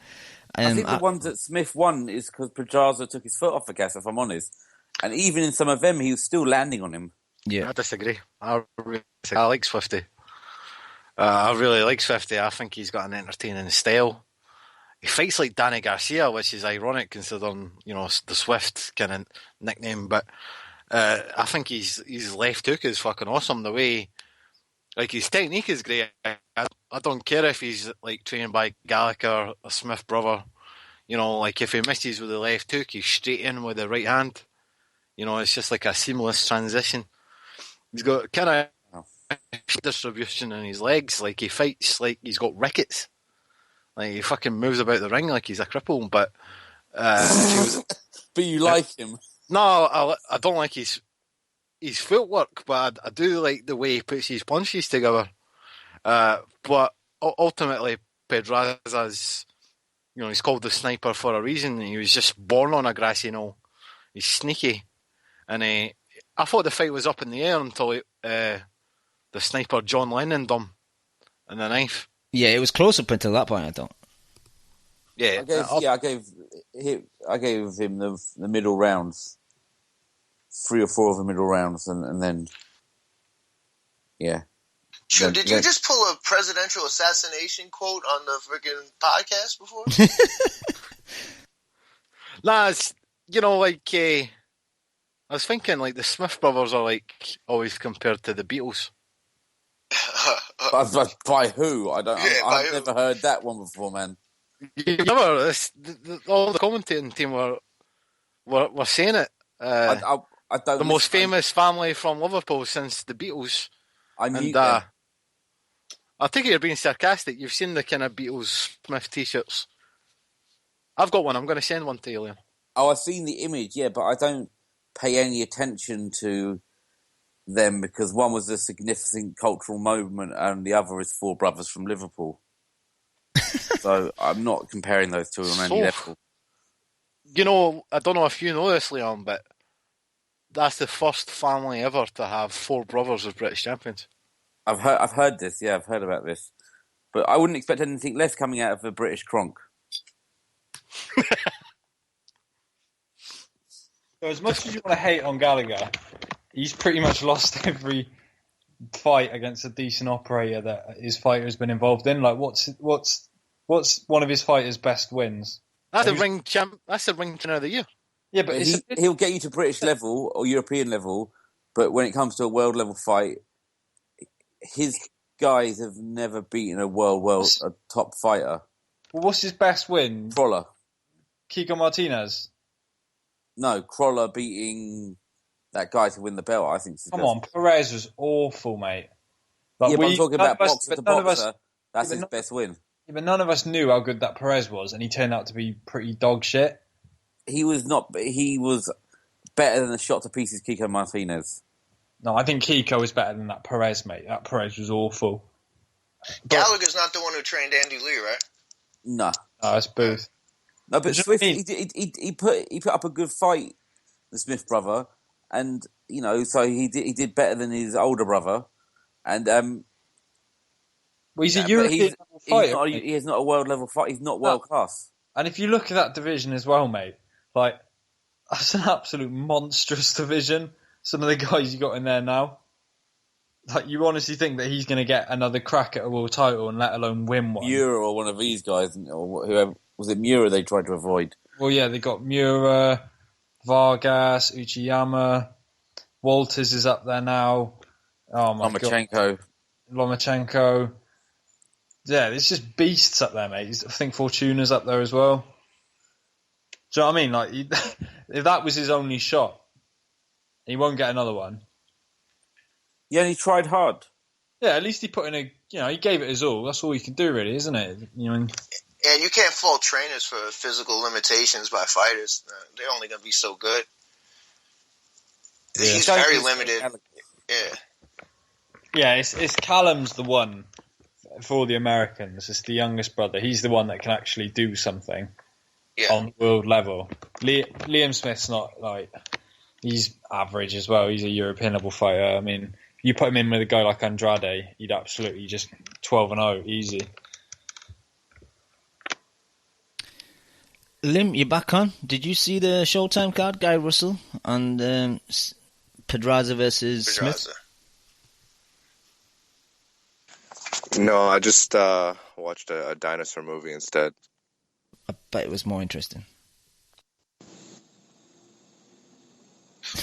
I think the ones that Smith won is because Pedraza took his foot off the gas, if I'm honest. And even in some of them, he was still landing on him. Yeah, I disagree. I like Swifty. I really like Swifty. I think he's got an entertaining style. He fights like Danny Garcia, which is ironic considering, the Swift kind of nickname. But I think his left hook is fucking awesome. The way, like, his technique is great. I don't care if he's like trained by Gallagher or Smith brother. Like if he misses with the left hook, he's straight in with the right hand. It's just like a seamless transition. He's got kind of distribution in his legs. Like he fights like he's got rickets. Like he fucking moves about the ring like he's a cripple. But but you like him? No, I don't like his footwork, but I do like the way he puts his punches together. But ultimately, Pedraza's, he's called the sniper for a reason. He was just born on a grassy knoll. He's sneaky. And I thought the fight was up in the air until the sniper John Lennon done in the knife. Yeah, it was close up until that point, I thought. Yeah, I gave him the middle rounds, 3 or 4 of the middle rounds, and then, yeah. Sure, did you just pull a presidential assassination quote on the freaking podcast before? Nah, it's, I was thinking, like, the Smith brothers are, like, always compared to the Beatles. But by who? I've never heard that one before, man. All the commentating team were saying it. I don't. The most famous family from Liverpool since the Beatles. I think you're being sarcastic. You've seen the kind of Beatles Smith t-shirts. I've got one. I'm going to send one to you, Liam. Oh, I've seen the image, yeah, but I don't pay any attention to them because one was a significant cultural moment and the other is 4 brothers from Liverpool. So I'm not comparing those two on any level. I don't know if you know this, Leon, but that's the first family ever to have 4 brothers as British champions. I've heard this, yeah, I've heard about this. But I wouldn't expect anything less coming out of the British Kronk. So as much as you want to hate on Gallagher, he's pretty much lost every fight against a decent operator that his fighter has been involved in. Like, what's one of his fighters' best wins? That's the ring champ. That's the ring champion of the year. Yeah, but he'll get you to British level or European level, but when it comes to a world level fight, his guys have never beaten a top fighter. Well, what's his best win? Crawler. Kiko Martinez. No, Crawler beating that guy to win the belt, I think. Come on, Perez was awful, mate. But I'm talking about boxer to boxer. That's his best win. Yeah, but none of us knew how good that Perez was, and he turned out to be pretty dog shit. He was not. He was better than the shot to pieces Kiko Martinez. No, I think Kiko is better than that Perez, mate. That Perez was awful. Gallagher's not the one who trained Andy Lee, right? No, it's Booth. No, but Swift, he put up a good fight, the Smith brother, and so he did better than his older brother, and well, he's a European fighter. He's not a world level fight. He's not world class. And if you look at that division as well, mate, like that's an absolute monstrous division. Some of the guys you got in there now, like you honestly think that he's going to get another crack at a world title, and let alone win one? Mura or one of these guys, or whoever. Was it Mura they tried to avoid? Well, yeah, they got Mura, Vargas, Uchiyama, Walters is up there now. Oh my Lomachenko. God. Lomachenko. Yeah, there's just beasts up there, mate. I think Fortuna's up there as well. Do you know what I mean? Like, if that was his only shot, he won't get another one. Yeah, and he tried hard. Yeah, at least he put in he gave it his all. That's all you can do, really, isn't it? And you can't fault trainers for physical limitations by fighters. They're only going to be so good. Yeah. He's very limited. Yeah. Yeah, it's Callum's the one for the Americans. It's the youngest brother. He's the one that can actually do something on the world level. Liam Smith's not like... He's average as well. He's a European level fighter. I mean, you put him in with a guy like Andrade, he'd absolutely just 12-0, easy. Lim, you're back on. Did you see the Showtime card? Guy Russell and Pedraza versus Smith? No, I just watched a dinosaur movie instead. I bet it was more interesting.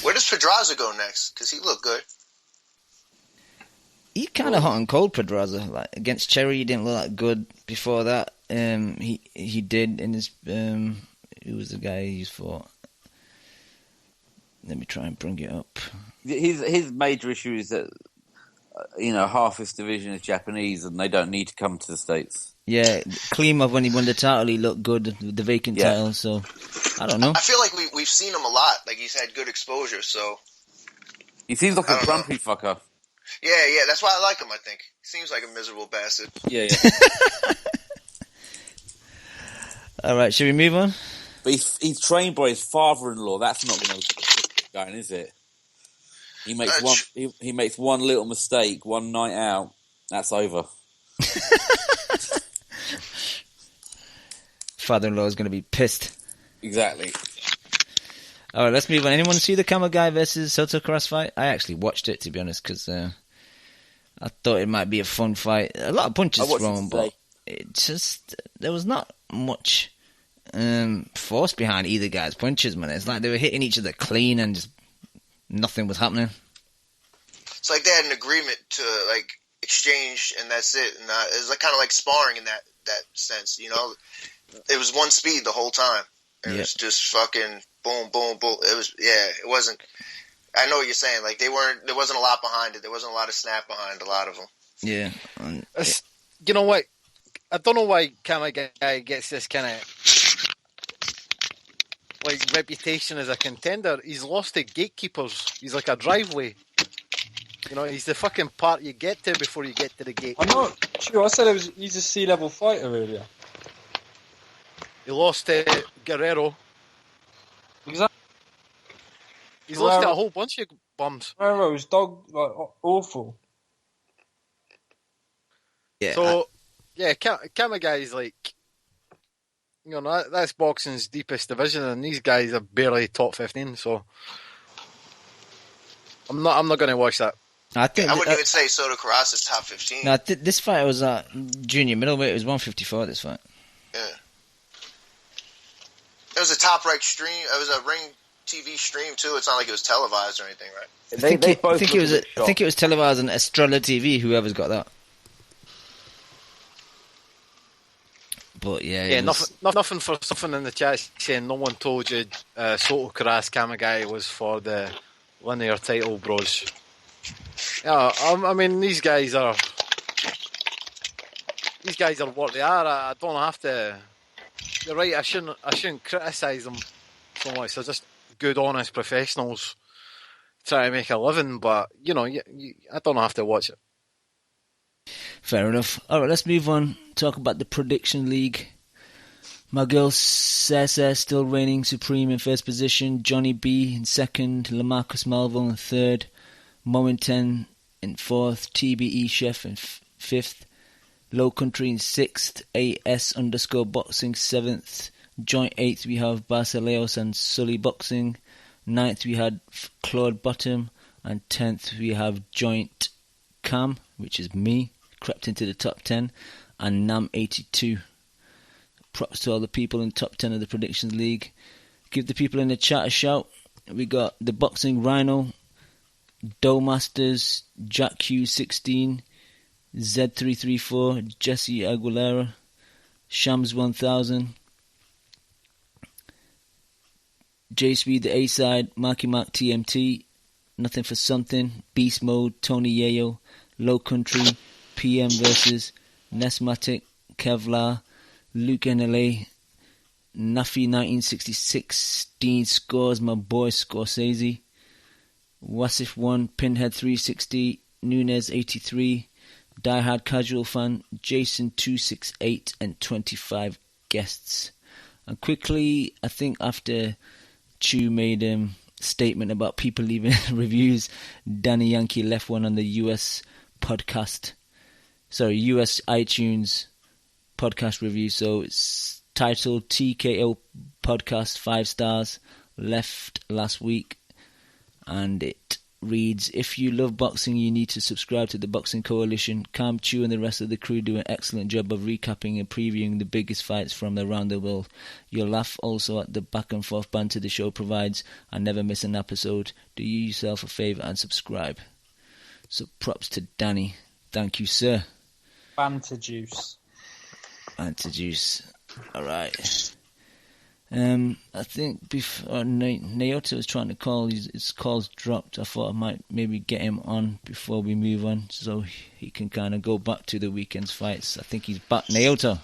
Where does Pedraza go next? Because he looked good. He kind of hot and cold, Pedraza. Like against Cherry, he didn't look that good. Before that, he did in his. Who was the guy he fought? Let me try and bring it up. His major issue is that half his division is Japanese, and they don't need to come to the States. Yeah, Klimov, when he won the title, he looked good with the vacant title. So I don't know. I feel like we've seen him a lot. Like he's had good exposure. So he seems like a grumpy fucker. Yeah, that's why I like him, I think. He seems like a miserable bastard. Yeah. All right, should we move on? But he's trained by his father-in-law. That's not going to going, is it? He makes one little mistake, one night out, that's over. Father-in-law is going to be pissed. Exactly. All right, let's move on. Anyone see the Camel Guy versus Soto Cross fight? I actually watched it, to be honest, because I thought it might be a fun fight. A lot of punches thrown, but there was not much force behind either guy's punches, man. It's like they were hitting each other clean and just nothing was happening. It's like they had an agreement to like exchange, and that's it. And it was like, kind of like sparring in that sense, It was one speed the whole time. It was just fucking boom, boom, boom. It wasn't. I know what you're saying. Like there wasn't a lot behind it. There wasn't a lot of snap behind a lot of them. Yeah. You know what? I don't know why Camel Guy gets this kind of reputation as a contender. He's lost to gatekeepers. He's like a driveway. He's the fucking part you get to before you get to the gate. I'm not sure. I said he's a C-level fighter earlier. He lost to Guerrero. Exactly. He's lost to a whole bunch of bums. Guerrero's awful. Yeah. So, Camel Guy is like, that's boxing's deepest division, and these guys are barely top 15. So, I'm not going to watch that. I wouldn't even say Soto Karass is top 15. No, this fight was junior middleweight. It was 154. This fight. Yeah. It was a top-ranked stream. It was a Ring TV stream too. It's not like it was televised or anything, right? I think it was televised on Estrella TV. Whoever's got that. But nothing for something in the chat saying no one told you Soto Karass Camel Guy was for the linear title, bros. Yeah, I mean these guys are what they are. I don't have to. You're right. I shouldn't criticise them so much. They're just good, honest professionals trying to make a living. But I don't have to watch it. Fair enough. All right, let's move on. Talk about the Prediction League. My girl Cesar still reigning supreme in first position. Johnny B in second. Lamarcus Melville in third. Warrington in fourth. TBE Chef in fifth. Low Country in sixth. AS_boxing seventh. Joint eighth we have Barceleos and Sully Boxing. Ninth we had Claude Bottom. And 10th we have Joint Cam, which is me, crept into the top 10. And Nam82. Props to all the people in top 10 of the Predictions League. Give the people in the chat a shout. We got the Boxing Rhino, Doe Masters, Jack Q16, Z334, Jesse Aguilera, Shams 1000, J Speed the A-Side, Marky Mark TMT, Nothing for Something, Beast Mode, Tony Yayo, Low Country, PM versus Nesmatic, Kevlar, Luke NLA, Nuffy 1966, Dean Scores, my boy Scorsese, Wasif 1, Pinhead 360, Nunez 83, Diehard Casual Fan, Jason 268, and 25 guests. And quickly, I think after Chu made a statement about people leaving reviews, Danny Yankee left one on the US iTunes podcast review. So it's titled TKO Podcast 5 stars, left last week, and it reads, if you love boxing, you need to subscribe to the Boxing Coalition. Cam, Chu and the rest of the crew do an excellent job of recapping and previewing the biggest fights from around the world. You'll laugh also at the back and forth banter the show provides and never miss an episode. Do you yourself a favour and subscribe. So props to Danny. Thank you, sir. Banter juice. Banter juice. Alright. I think before Naoto was trying to call, his call's dropped. I thought I might maybe get him on before we move on, so he can kind of go back to the weekend's fights. I think he's back. Naoto.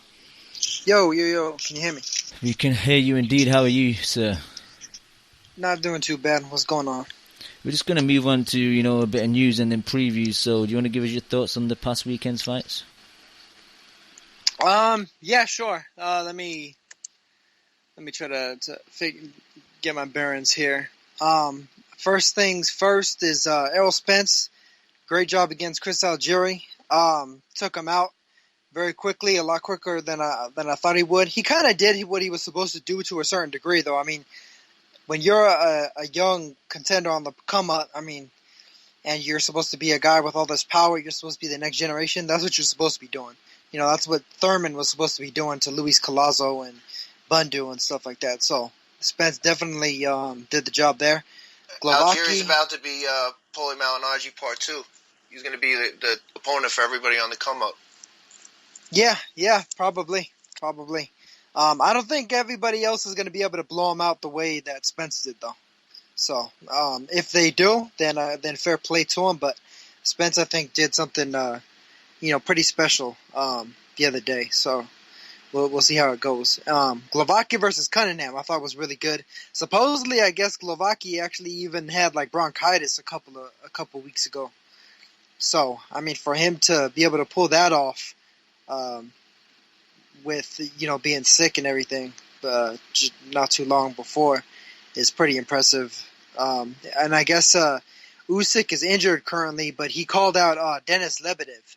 Yo, can you hear me? We can hear you indeed. How are you, sir? Not doing too bad. What's going on? We're just going to move on to, a bit of news and then previews. So do you want to give us your thoughts on the past weekend's fights? Yeah, sure. Let me try to get my bearings here. First things first is Errol Spence. Great job against Chris Algieri. Took him out very quickly, a lot quicker than I thought he would. He kind of did what he was supposed to do to a certain degree, though. I mean, when you're a young contender on the come up, and you're supposed to be a guy with all this power, you're supposed to be the next generation. That's what you're supposed to be doing. That's what Thurman was supposed to be doing to Luis Collazo and Bundu and stuff like that. So Spence definitely did the job there. Algieri's about to be Paulie Malignaggi Part 2. He's going to be the opponent for everybody on the come up. Yeah, probably. I don't think everybody else is going to be able to blow him out the way that Spence did, though. So if they do, then fair play to him. But Spence, I think, did something pretty special the other day. So we'll see how it goes. Glowacki versus Cunningham, I thought was really good. Supposedly, I guess Glowacki actually even had bronchitis a couple weeks ago. So for him to be able to pull that off, with being sick and everything, just not too long before, is pretty impressive. And I guess Usyk is injured currently, but he called out Denis Lebedev.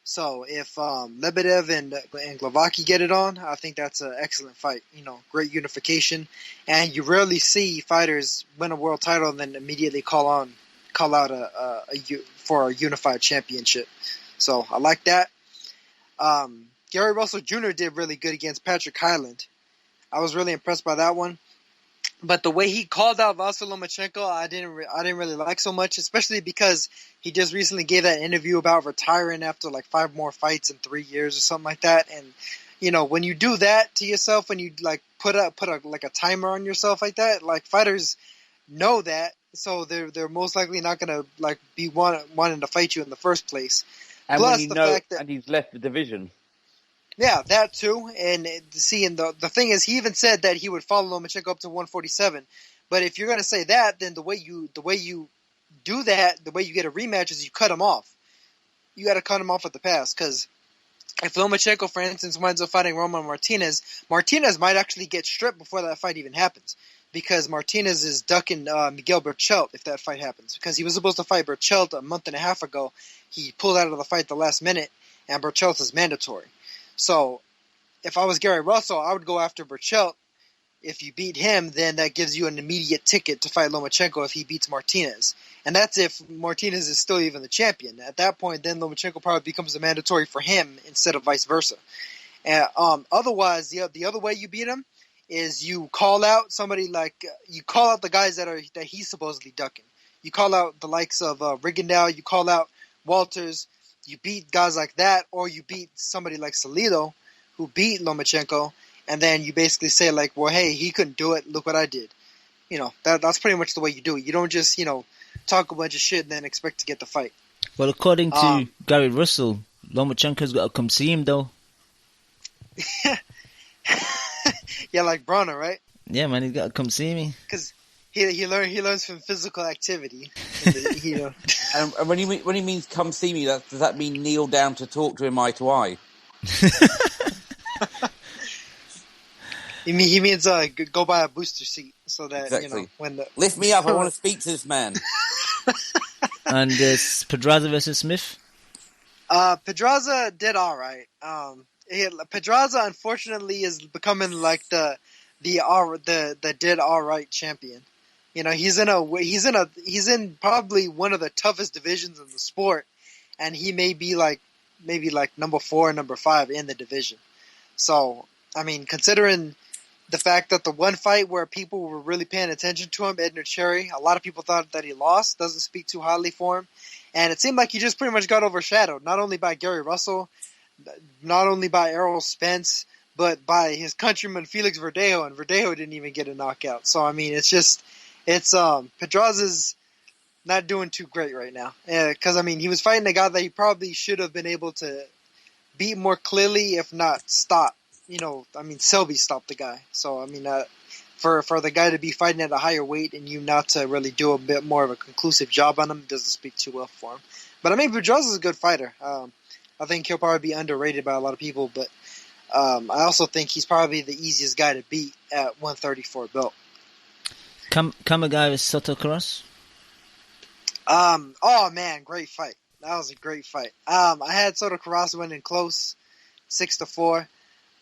So if Lebedev and Glowacki get it on, I think that's an excellent fight. Great unification, and you rarely see fighters win a world title and then immediately call out for a unified championship. So I like that. Gary Russell Jr. did really good against Patrick Hyland. I was really impressed by that one. But the way he called out Vasyl Lomachenko, I didn't really like so much, especially because he just recently gave that interview about retiring after 5 more fights in 3 years or something like that. And when you do that to yourself, when you put a timer on yourself like that, fighters know that, so they're most likely not gonna be wanting to fight you in the first place. And Plus fact that, and he's left the division. Yeah, that too. And the thing is, he even said that he would follow Lomachenko up to 147. But if you're going to say that, then the way you do that, the way you get a rematch is you cut him off. You got to cut him off at the pass, because if Lomachenko, for instance, winds up fighting Roman Martinez might actually get stripped before that fight even happens, because Martinez is ducking Miguel Berchelt if that fight happens, because he was supposed to fight Berchelt a month and a half ago. He pulled out of the fight the last minute, and Berchelt is mandatory. So, if I was Gary Russell, I would go after Berchelt. If you beat him, then that gives you an immediate ticket to fight Lomachenko if he beats Martinez. And that's if Martinez is still even the champion. At that point, then Lomachenko probably becomes a mandatory for him instead of vice versa. And, otherwise, the other way you beat him is you call out somebody you call out the guys that he's supposedly ducking. You call out the likes of Rigondeaux, you call out Walters. You beat guys like that, or you beat somebody like Salido, who beat Lomachenko, and then you basically say well, hey, he couldn't do it. Look what I did. That's pretty much the way you do it. You don't just talk a bunch of shit and then expect to get the fight. Well, according to Gary Russell, Lomachenko's got to come see him, though. Yeah, like Bronner, right? Yeah, man, he's got to come see me. Because he learns from physical activity. And when he means come see me, does that mean kneel down to talk to him eye to eye? He means go buy a booster seat so that Exactly. when the Lift me up, I want to speak to this man. And Pedraza versus Smith. Pedraza did all right. Pedraza unfortunately is becoming like the did all right champion. He's in probably one of the toughest divisions in the sport, and he may be maybe number 4 or number 5 in the division. So I mean, considering the fact that the one fight where people were really paying attention to him, Edner Cherry, a lot of people thought that he lost. Doesn't speak too highly for him, and it seemed like he just pretty much got overshadowed, not only by Gary Russell, not only by Errol Spence, but by his countryman Felix Verdejo, and Verdejo didn't even get a knockout. So I mean, Pedraza's not doing too great right now, because I mean, he was fighting a guy that he probably should have been able to beat more clearly, if not stop. Selby stopped the guy. So I mean, for the guy to be fighting at a higher weight and you not to really do a bit more of a conclusive job on him doesn't speak too well for him. But I mean, Pedraza's a good fighter. I think he'll probably be underrated by a lot of people, but I also think he's probably the easiest guy to beat at 134 belt. Kamagawa Soto Cross. Oh man, great fight. That was a great fight. I had Soto Cross winning close, 6-4.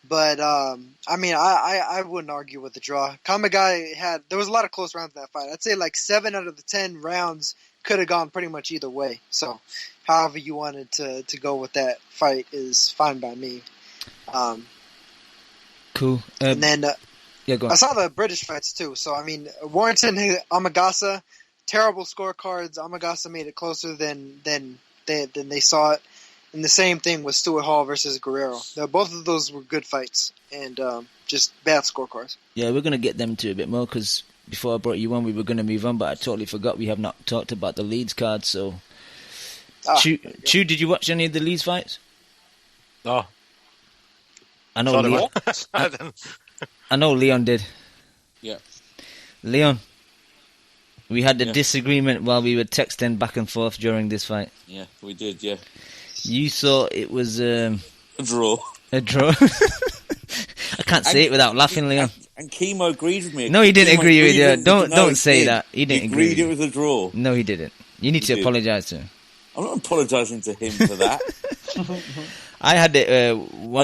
But I mean, I wouldn't argue with the draw. Kamagawa there was a lot of close rounds in that fight. I'd say 7 out of the 10 rounds could have gone pretty much either way. So, however you wanted to go with that fight is fine by me. Cool. And then yeah, go on. I saw the British fights too. So I mean, Warrington, Amagasa, terrible scorecards. Amagasa made it closer than they saw it. And the same thing with Stuart Hall versus Guerrero. Both of those were good fights and just bad scorecards. Yeah, we're going to get them to a bit more because before I brought you on, we were going to move on, but I totally forgot we have not talked about the Leeds card. So, Chu, did you watch any of the Leeds fights? No. I know Leon. I know Leon did. Yeah. Leon, we had a disagreement while we were texting back and forth during this fight. Yeah, we did, yeah. You thought it was a draw. A draw? I can't say it without laughing, Leon. And Chemo agreed with me. No, he didn't agree with you. Don't say that. He didn't agree. He agreed it was a draw. No, he didn't. You need to apologise to him. I'm not apologising to him for that. I had it I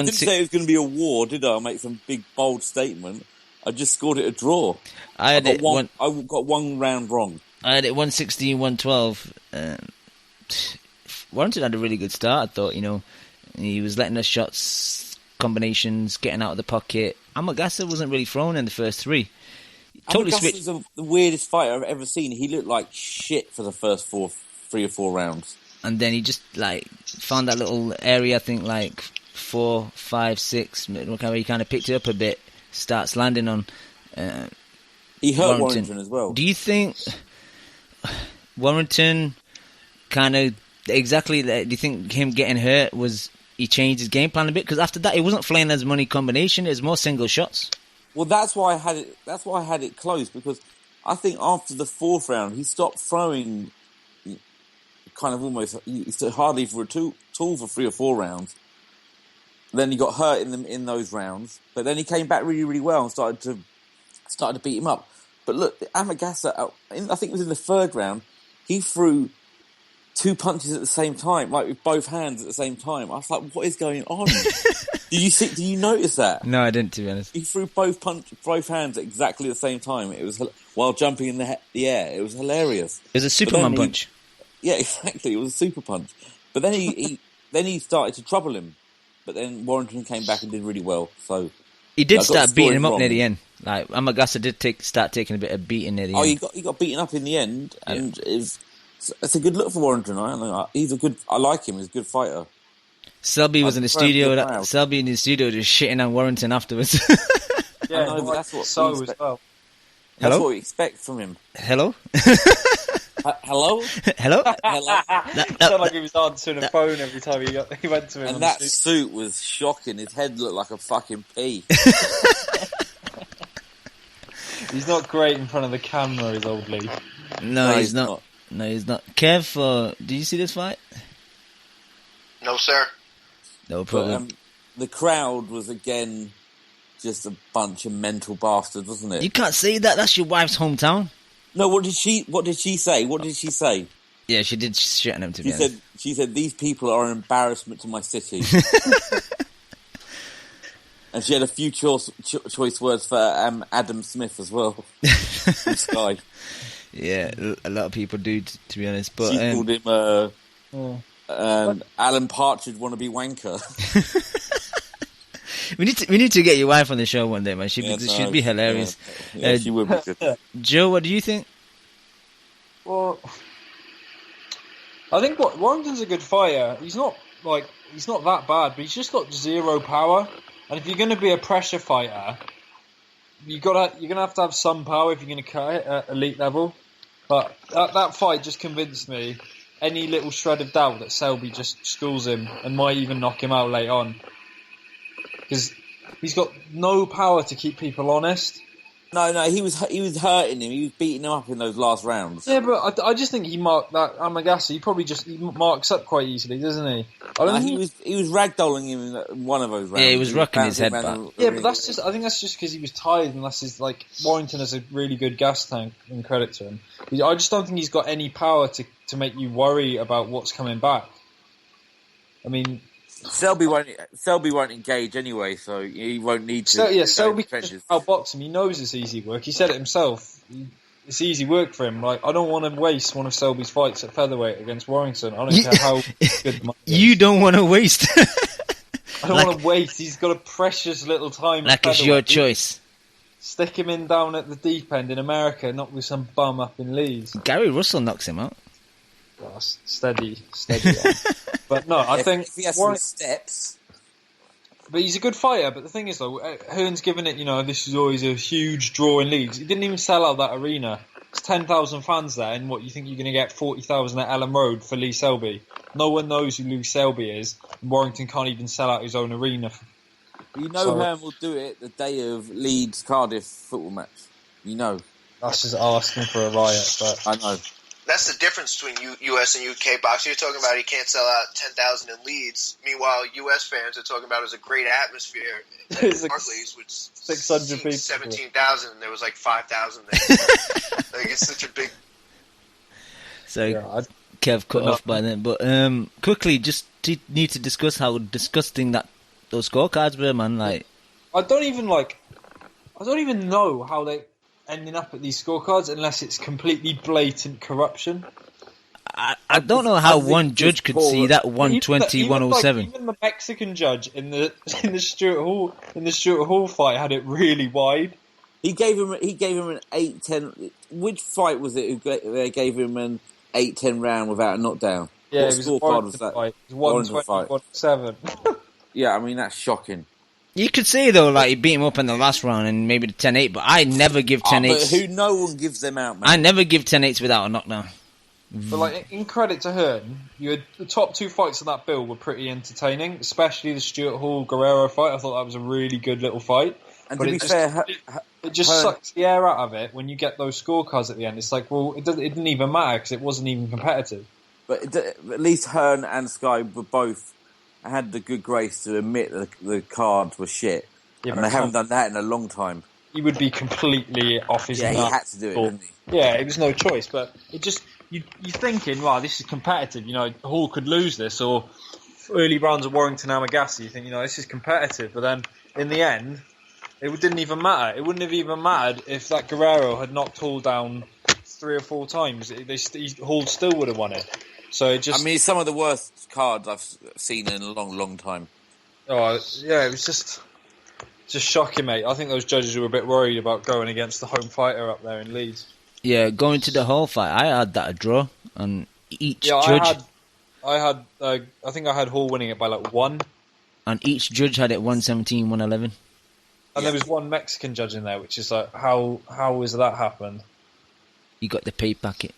didn't say it was going to be a war, did I? I'll make some big, bold statement. I just scored it a draw. I got one round wrong. I had it 116, 112. Warrington had a really good start, I thought, He was letting us shots, combinations, getting out of the pocket. Amagasa wasn't really thrown in the first 3. Amagasa's the weirdest fighter I've ever seen. He looked like shit for the first 3 or 4 rounds. And then he just, found that little area, I think, 4, 5, 6, where he kind of picked it up a bit, starts landing on he hurt Warrington as well. Do you think Warrington kind of... do you think him getting hurt he changed his game plan a bit? Because after that, he wasn't playing as money combination; it was more single shots. Well, that's why I had it. That's why I had it close, because I think after the 4th round, he stopped throwing. Kind of almost, he hardly for a tool for 3 or 4 rounds. Then he got hurt in those rounds, but then he came back really, really well and started to beat him up. But look, Amagasa, I think it was in the 3rd round, he threw 2 punches at the same time, with both hands at the same time. I was like, what is going on? Do you notice that? No, I didn't, to be honest. He threw both hands at exactly the same time. It was while jumping in the air. It was hilarious. It was a Superman punch. Yeah, exactly. It was a super punch. But then he started to trouble him. But then Warrington came back and did really well. So he did start beating him up near the end. Amagasa did start taking a bit of beating near the end. He got beaten up in the end, and it's a good look for Warrington. I like him. He's a good fighter. Selby was in the studio. Selby in the studio just shitting on Warrington afterwards. Yeah, that's what as well. That's what we expect from him. Hello. Hello? Hello? Sounded like he was answering a phone every time he went to him. And that suit was shocking. His head looked like a fucking pea. He's not great in front of the camera, his old Lee. No, he's not. No, he's not. Kev, did you see this fight? No, sir. No problem. But, the crowd was again just a bunch of mental bastards, wasn't it? You can't say that. That's your wife's hometown. No, what did she say? Yeah, she did shit on him, to be honest. She said, these people are an embarrassment to my city. And she had a few choice words for Adam Smith as well. From Sky. Yeah, a lot of people do, to be honest. But she called him Alan Partridge wannabe wanker. We need to get your wife on the show one day, man. She'd be hilarious. Yeah, she would be good. Joe, what do you think? Well, I think Warrington's a good fighter. He's not that bad, but he's just got zero power. And if you're going to be a pressure fighter, you're gonna have to have some power if you're going to cut it at elite level. But that fight just convinced me. Any little shred of doubt that Selby just schools him and might even knock him out late on. Because he's got no power to keep people honest. No, he was hurting him. He was beating him up in those last rounds. Yeah, but I just think he marked that Amagasa. He marks up quite easily, doesn't he? He was ragdolling him in one of those rounds. Yeah, he was rocking his head back. Yeah, but I think that's just because he was tired, and that's his, Warrington has a really good gas tank, and credit to him. I just don't think he's got any power to make you worry about what's coming back. I mean, Selby won't engage anyway, so he won't need to. Selby can just outbox him. He knows it's easy work. He said it himself. It's easy work for him. I don't want to waste one of Selby's fights at featherweight against Warrington. I don't care how good the you don't want to waste. I don't want to waste. He's got a precious little time. Like it's your choice. Stick him in down at the deep end in America, not with some bum up in Leeds. Gary Russell knocks him out. Oh, steady. But no, I think if he has some steps. But he's a good fighter. But the thing is, though, Hearn's given it. This is always a huge draw in Leeds. He didn't even sell out that arena. It's 10,000 fans there, and what you think you're going to get 40,000 at Ellen Road for Lee Selby? No one knows who Lee Selby is. And Warrington can't even sell out his own arena. Hearn will do it the day of Leeds Cardiff football match. That's just asking for a riot. But I know. That's the difference between US and UK boxing. You're talking about he can't sell out 10,000 in Leeds. Meanwhile, US fans are talking about it was a great atmosphere at Barclays, which 600 people, 17,000, and there was 5,000 there. It's such a big. So Kev cut off by then, but quickly, just need to discuss how disgusting those scorecards were, man. I don't even know how they ending up at these scorecards unless it's completely blatant corruption. I don't know how one judge could see that 120, 107. Even the Mexican judge in the Stuart Hall fight had it really wide. He gave him an 8-10. Which fight was it? They gave him an 8-10 round without a knockdown. Yeah, what it was scorecard was that? Fight. It was 120, 107. Yeah, I mean that's shocking. You could say though, he beat him up in the last round and maybe the 10-8, but I never give 10-8s. But no one gives them out, man. I never give 10-8s without a knockdown. But in credit to Hearn, the top two fights on that bill were pretty entertaining, especially the Stuart Hall Guerrero fight. I thought that was a really good little fight. And to be fair, it just sucks the air out of it when you get those scorecards at the end. It's it didn't even matter because it wasn't even competitive. But at least Hearn and Sky were both had the good grace to admit that the cards were shit, and they haven't done that in a long time. He would be completely off his nut. Yeah, he had to do it, didn't he? Yeah, it was no choice. But it just you're thinking, wow, this is competitive. Hall could lose this, or early rounds of Warrington Amagasa. You think, this is competitive, but then in the end, it didn't even matter. It wouldn't have even mattered if that Guerrero had knocked Hall down 3 or 4 times. Hall still would have won it. So it just. I mean, it's some of the worst cards I've seen in a long, long time. Oh yeah, it was just shocking, mate. I think those judges were a bit worried about going against the home fighter up there in Leeds. Yeah, going to the Hall fight, I had that a draw, and each judge. I think I had Hall winning it by 1. And each judge had it 117, 111. And there was one Mexican judge in there, which is how has that happened? You got the pay packet.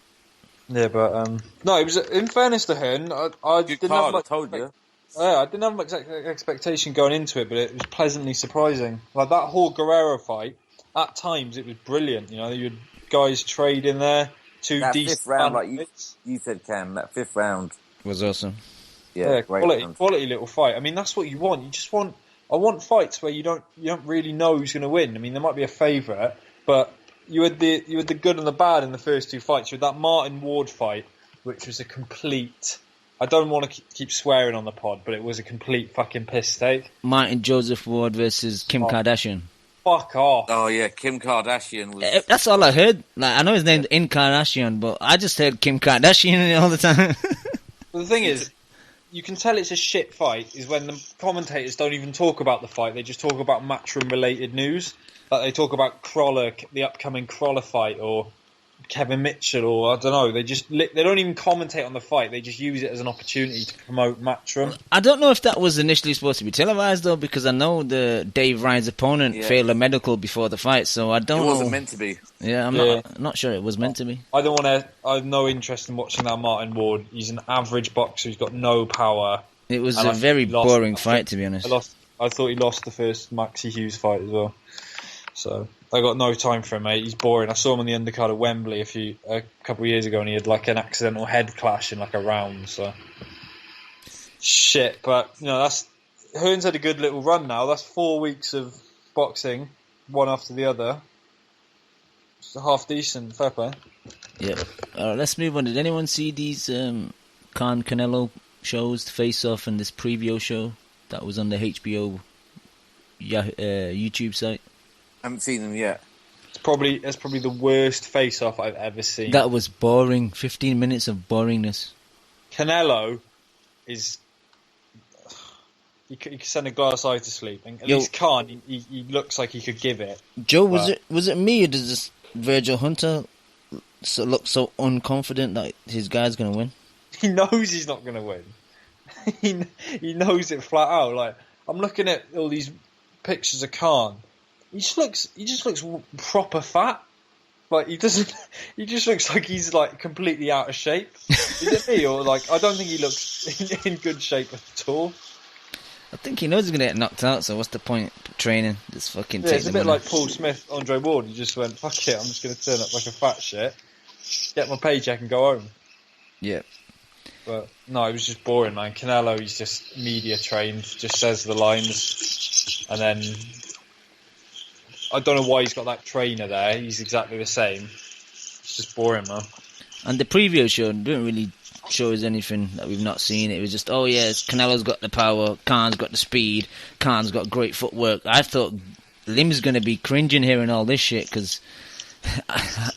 Yeah, but no, it was in fairness to Hearn. I Good didn't card, have much. I told you. I didn't have much expectation going into it, but it was pleasantly surprising. Like that whole Guerrero fight, at times it was brilliant. You know, you had guys trade in there, two That decent fifth round, like fights. you said, Cam, that fifth round. Was awesome. Yeah, great round. quality little fight. I mean, that's what you want. You just want. I want fights where you don't really know who's going to win. I mean, there might be a favourite, but you had the good and the bad in the first two fights. You had that Martin Ward fight, which was a complete. I don't want to keep swearing on the pod, but it was a complete fucking piss take. Martin Joseph Ward versus Kim Kardashian. Fuck off. Oh yeah, Kim Kardashian was. That's all I heard. Like, I know his name's In Kardashian, but I just heard Kim Kardashian all the time. But the thing is, you can tell it's a shit fight is when the commentators don't even talk about the fight. They just talk about matchroom-related news. Like they talk about Crawler, the upcoming Crawler fight, or Kevin Mitchell, or I don't know. They don't even commentate on the fight. They just use it as an opportunity to promote Matchroom. I don't know if that was initially supposed to be televised though, because I know the Dave Ryan's opponent failed a medical before the fight, so I don't know. It wasn't meant to be. Yeah, I'm not sure it was meant to be. I don't want to. I have no interest in watching that Martin Ward. He's an average boxer. He's got no power. It was a very boring fight, to be honest. I thought he lost the first Maxi Hughes fight as well. So I got no time for him, mate. He's boring. I saw him on the undercard at Wembley a couple of years ago, and he had like an accidental head clash in like a round. So shit, but you know Hearn's had a good little run now. That's 4 weeks of boxing, one after the other. It's half decent, fair play. Yeah. Let's move on. Did anyone see these Khan Canelo shows, the Face Off and this preview show that was on the HBO YouTube site? I haven't seen them yet. It's probably the worst face-off I've ever seen. That was boring. 15 minutes of boringness. Canelo is... He could send a glass eye to sleep. And at least Khan, he looks like he could give it. Joe, was it me or does this Virgil Hunter look so unconfident that his guy's going to win? He knows he's not going to win. he knows it flat out. Like, I'm looking at all these pictures of Khan. He just looks proper fat. Like he just looks like he's like completely out of shape. Is it me or like I don't think he looks in good shape at all. I think he knows he's gonna get knocked out. So what's the point of training? Just fucking. Yeah, it's a bit like Paul Smith, Andre Ward. He just went fuck it. I'm just gonna turn up like a fat shit, get my paycheck and go home. Yeah. But no, it was just boring, man. Canelo, he's just media trained, just says the lines, and then. I don't know why he's got that trainer there. He's exactly the same. It's just boring, man. And the preview show didn't really show us anything that we've not seen. It was just, oh yes, Canelo's got the power, Khan's got the speed, Khan's got great footwork. I thought Lim's going to be cringing hearing all this shit, because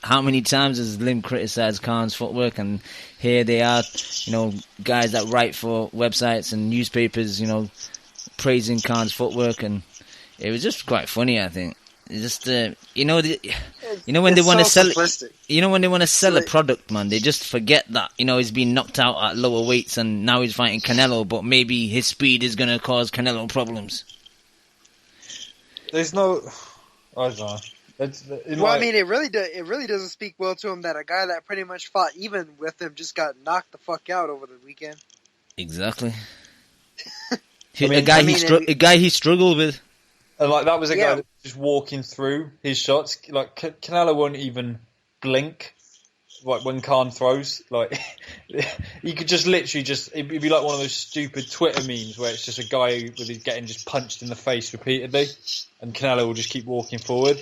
how many times has Lim criticised Khan's footwork, and here they are, you know, guys that write for websites and newspapers, you know, praising Khan's footwork, and it was just quite funny, I think. Just you know when they want to sell a product, man, they just forget that he's been knocked out at lower weights and now he's fighting Canelo, but maybe his speed is going to cause Canelo problems. There's no, I don't know. I mean, it really doesn't speak well to him that a guy that pretty much fought even with him just got knocked the fuck out over the weekend. Exactly. A guy he struggled with. And like that was a guy that was just walking through his shots. Like Canelo won't even blink. Like when Khan throws, like he could just literally it'd be like one of those stupid Twitter memes where it's just a guy with his getting just punched in the face repeatedly, and Canelo will just keep walking forward.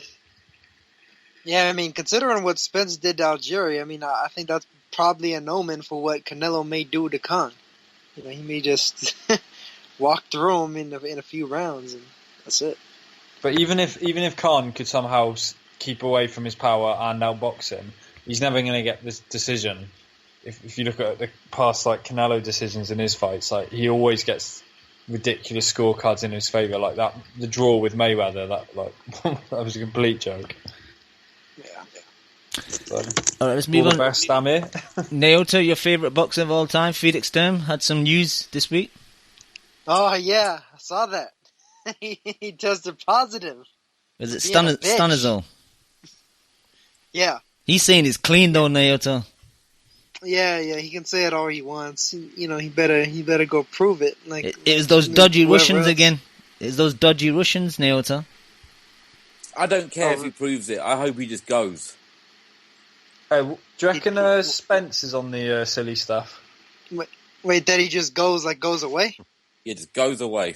Yeah, I mean, considering what Spence did to Algieri, I mean, I think that's probably an omen for what Canelo may do to Khan. You know, he may just walk through him in a few rounds, and that's it. But even if Khan could somehow keep away from his power and outbox him, he's never going to get this decision. If you look at the past like Canelo decisions in his fights, like he always gets ridiculous scorecards in his favour, like that the draw with Mayweather. That was a complete joke. Yeah. So, all right, let's move on. The best, I'm here. Naoto, your favourite boxer of all time, Felix Sturm, had some news this week. Oh yeah, I saw that. He tested positive. Was it Stanazol? Yeah. He's saying he's clean though, Naoto. Yeah, he can say it all he wants. He better go prove it. Like It was those dodgy whoever Russians else. again. It's those dodgy Russians, Naota. I don't care if he proves it. I hope he just goes. Hey, do you reckon Spence is on the silly stuff? Wait, that he just goes away? Yeah, just goes away.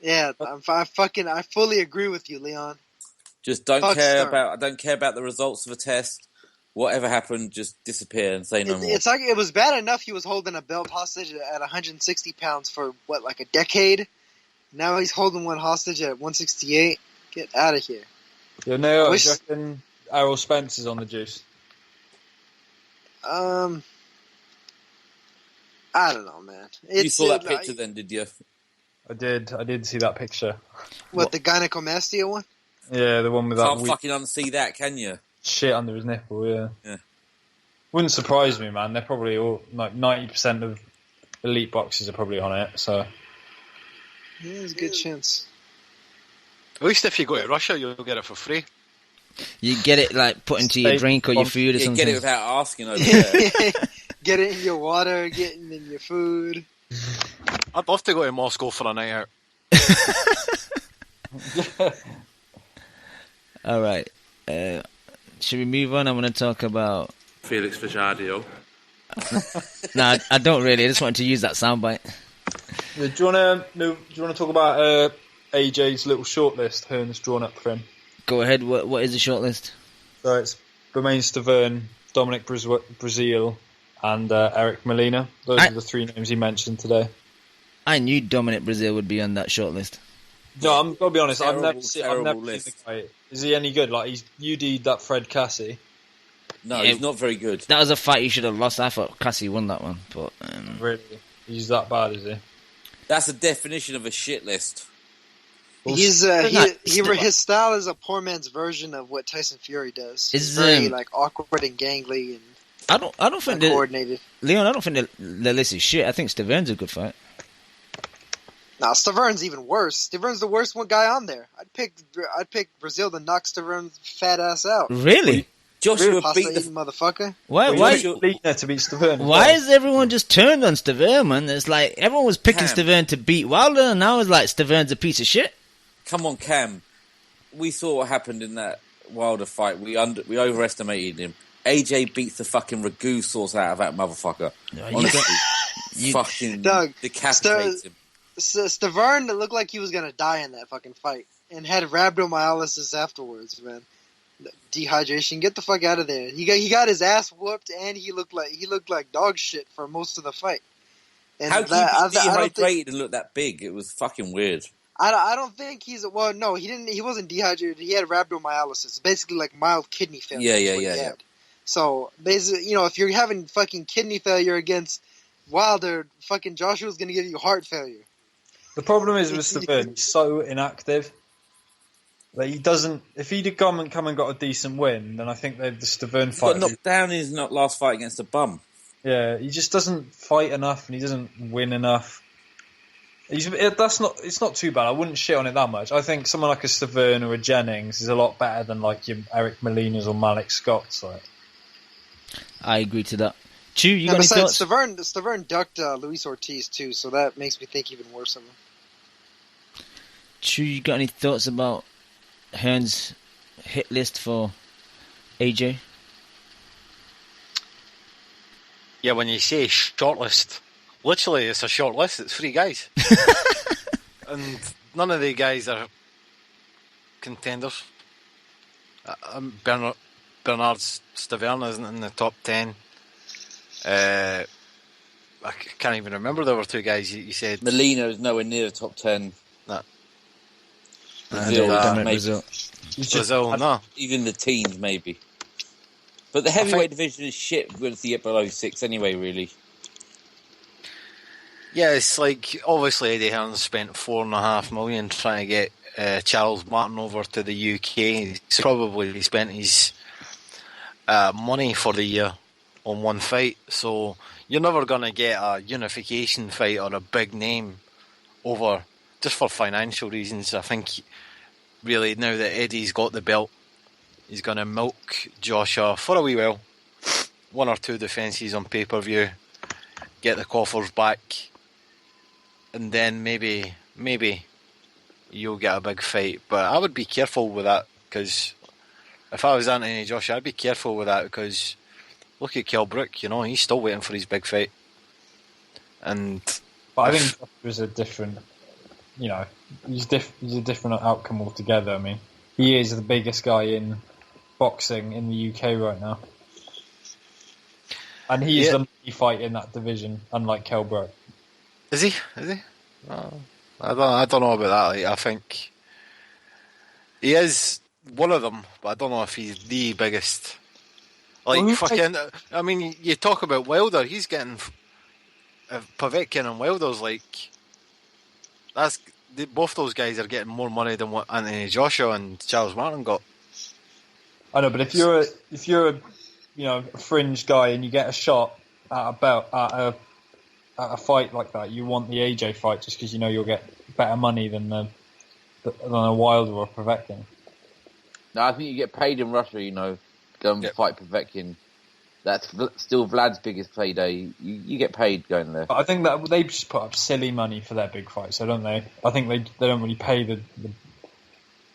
Yeah, I fully agree with you, Leon. Just don't Fuck care Stern. about. I don't care about the results of a test. Whatever happened, just disappear and say no more. It's like it was bad enough he was holding a belt hostage at 160 pounds for like a decade. Now he's holding one hostage at 168. Get out of here. Yeah, no, do you reckon Errol Spence is on the juice? I don't know, man. You saw that picture then, did you? I did see that picture. What, the gynecomastia one? Yeah, the one with that Can't fucking unsee that, can you? shit under his nipple, Yeah. Wouldn't surprise me, man. They're probably all, like 90% of elite boxers are probably on it, so. Yeah, there's a good chance. At least if you go to Russia, you'll get it for free. You get it like put into your drink or your food or You something. get it without asking over there. Get it in your water, get it in your food. I'd love to go to Moscow for a night out. All right. Should we move on? I want to talk about Felix Fajardo. No, I don't really. I just wanted to use that soundbite. Do you want to talk about AJ's little shortlist Hearn's drawn up for him? Go ahead. What is the shortlist? So it's Bermain Stavern, Dominic Brazil, and Eric Molina. Those are the three names he mentioned today. I knew Dominic Brazil would be on that shortlist. No, I'm gonna be honest. I've never seen terrible the list. guy. Is he any good? Like he's UD'd that Fred Cassie. No, he's not very good. That was a fight he should have lost. I thought Cassie won that one, but Really, he's that bad, is he? That's the definition of a shit list. His style is a poor man's version of what Tyson Fury does. He's very like awkward and gangly and I don't think uncoordinated. Leon, I don't think the list is shit. I think Stavern's a good fight. Nah, Stavern's even worse. Stavern's the worst one guy on there. I'd pick Brazil to knock Stavern's fat ass out. Really? Joshua Pasta beat the eating motherfucker. Why Molina to beat Stavern? Why is everyone just turned on Stavern, man? It's like everyone was picking Stavern to beat Wilder, and now it's like Stavern's a piece of shit. Come on, Cam. We saw what happened in that Wilder fight. We overestimated him. AJ beats the fucking ragu sauce out of that motherfucker. Honestly, fucking Doug, decapitates him. Stavern looked like he was gonna die in that fucking fight, and had rhabdomyolysis afterwards. Man, dehydration. Get the fuck out of there. He got his ass whooped, and he looked like dog shit for most of the fight. And How can you be dehydrated and look that big? It was fucking weird. I don't think he's no, he didn't. He wasn't dehydrated. He had rhabdomyolysis, basically like mild kidney failure. Yeah. So basically, if you're having fucking kidney failure against Wilder, fucking Joshua's gonna give you heart failure. The problem is with Stavern, he's so inactive. Like he doesn't. If he'd come and got a decent win, then I think the Stavern fight. He got knocked down in his last fight against a bum. Yeah, he just doesn't fight enough, and he doesn't win enough. It's not too bad. I wouldn't shit on it that much. I think someone like a Stavern or a Jennings is a lot better than like your Eric Molinas or Malik Scott's. Like. I agree to that. Chu, you got any thoughts? Stavern ducked Luis Ortiz too, so that makes me think even worse of him. Chu, you got any thoughts about Hearn's hit list for AJ? Yeah, when you say shortlist, literally it's a short list. It's 3 guys. And none of the guys are contenders. Bernard Stavern isn't in the top 10. I can't even remember the other 2 guys you said. Molina is nowhere near the top 10. No. Brazil, no. Even the teens, maybe. But the heavyweight division is shit with the below 6 anyway, really. Yeah, it's like, obviously Eddie Hearn spent $4.5 million trying to get Charles Martin over to the UK. He's probably spent his money for the year on one fight. So you're never going to get a unification fight or a big name over just for financial reasons. I think really now that Eddie's got the belt, he's going to milk Joshua for a wee while 1 or 2 defences on pay-per-view, get the coffers back, and then maybe you'll get a big fight. But I would be careful with that, because if I was Anthony Joshua, I'd be careful with that, because look at Kell Brook, he's still waiting for his big fight. But I think it was a different, he's a different outcome altogether. I mean, he is the biggest guy in boxing in the UK right now. And he's the money fight in that division, unlike Kell Brook. Is he? Well, I don't know about that. I think he is one of them, but I don't know if he's the biggest. I mean, you talk about Wilder. He's getting Povetkin and Wilder's both those guys are getting more money than what Anthony Joshua and Charles Martin got. I know, but if you're a fringe guy and you get a shot at a fight like that, you want the AJ fight just because you'll get better money than a Wilder or Povetkin. No, I think you get paid in Russia. Go and fight Povetkin. That's still Vlad's biggest payday. You get paid going there. But I think that they just put up silly money for their big fights, so don't they? I think they don't really pay the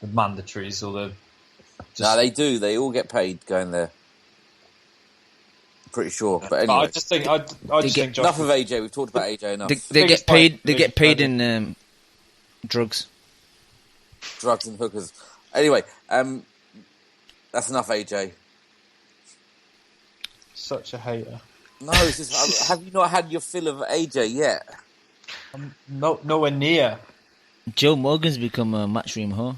mandatories or the. No, they do. They all get paid going there. Pretty sure, but anyway. I just think enough of AJ. We've talked about AJ enough. They get paid. They get paid in drugs and hookers. Anyway, that's enough, AJ. Such a hater. No, it's just, have you not had your fill of AJ yet? Nowhere near. Joe Morgan's become a matchroom whore.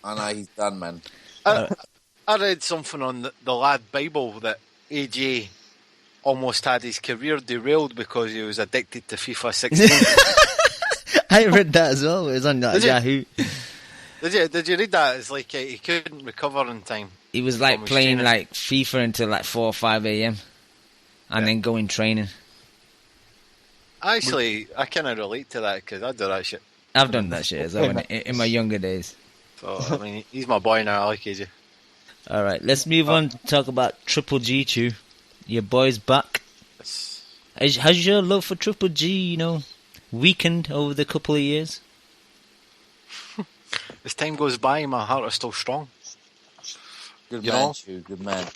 I know, he's done, man. I read something on the Lad Bible that AJ almost had his career derailed because he was addicted to FIFA 16. I read that as well. It was on Yahoo. Did you read that? It's like he couldn't recover in time. He was playing FIFA until 4 or 5 a.m. and then going training. Actually, I kind of relate to that because I do that shit. I've done that shit as well in my younger days. So, I mean, he's my boy now. I like AJ. All right, let's move on to talk about Triple G, Chew. Your boy's back. Has your love for Triple G, weakened over the couple of years? As time goes by, my heart is still strong. Good man, Chew. Good man.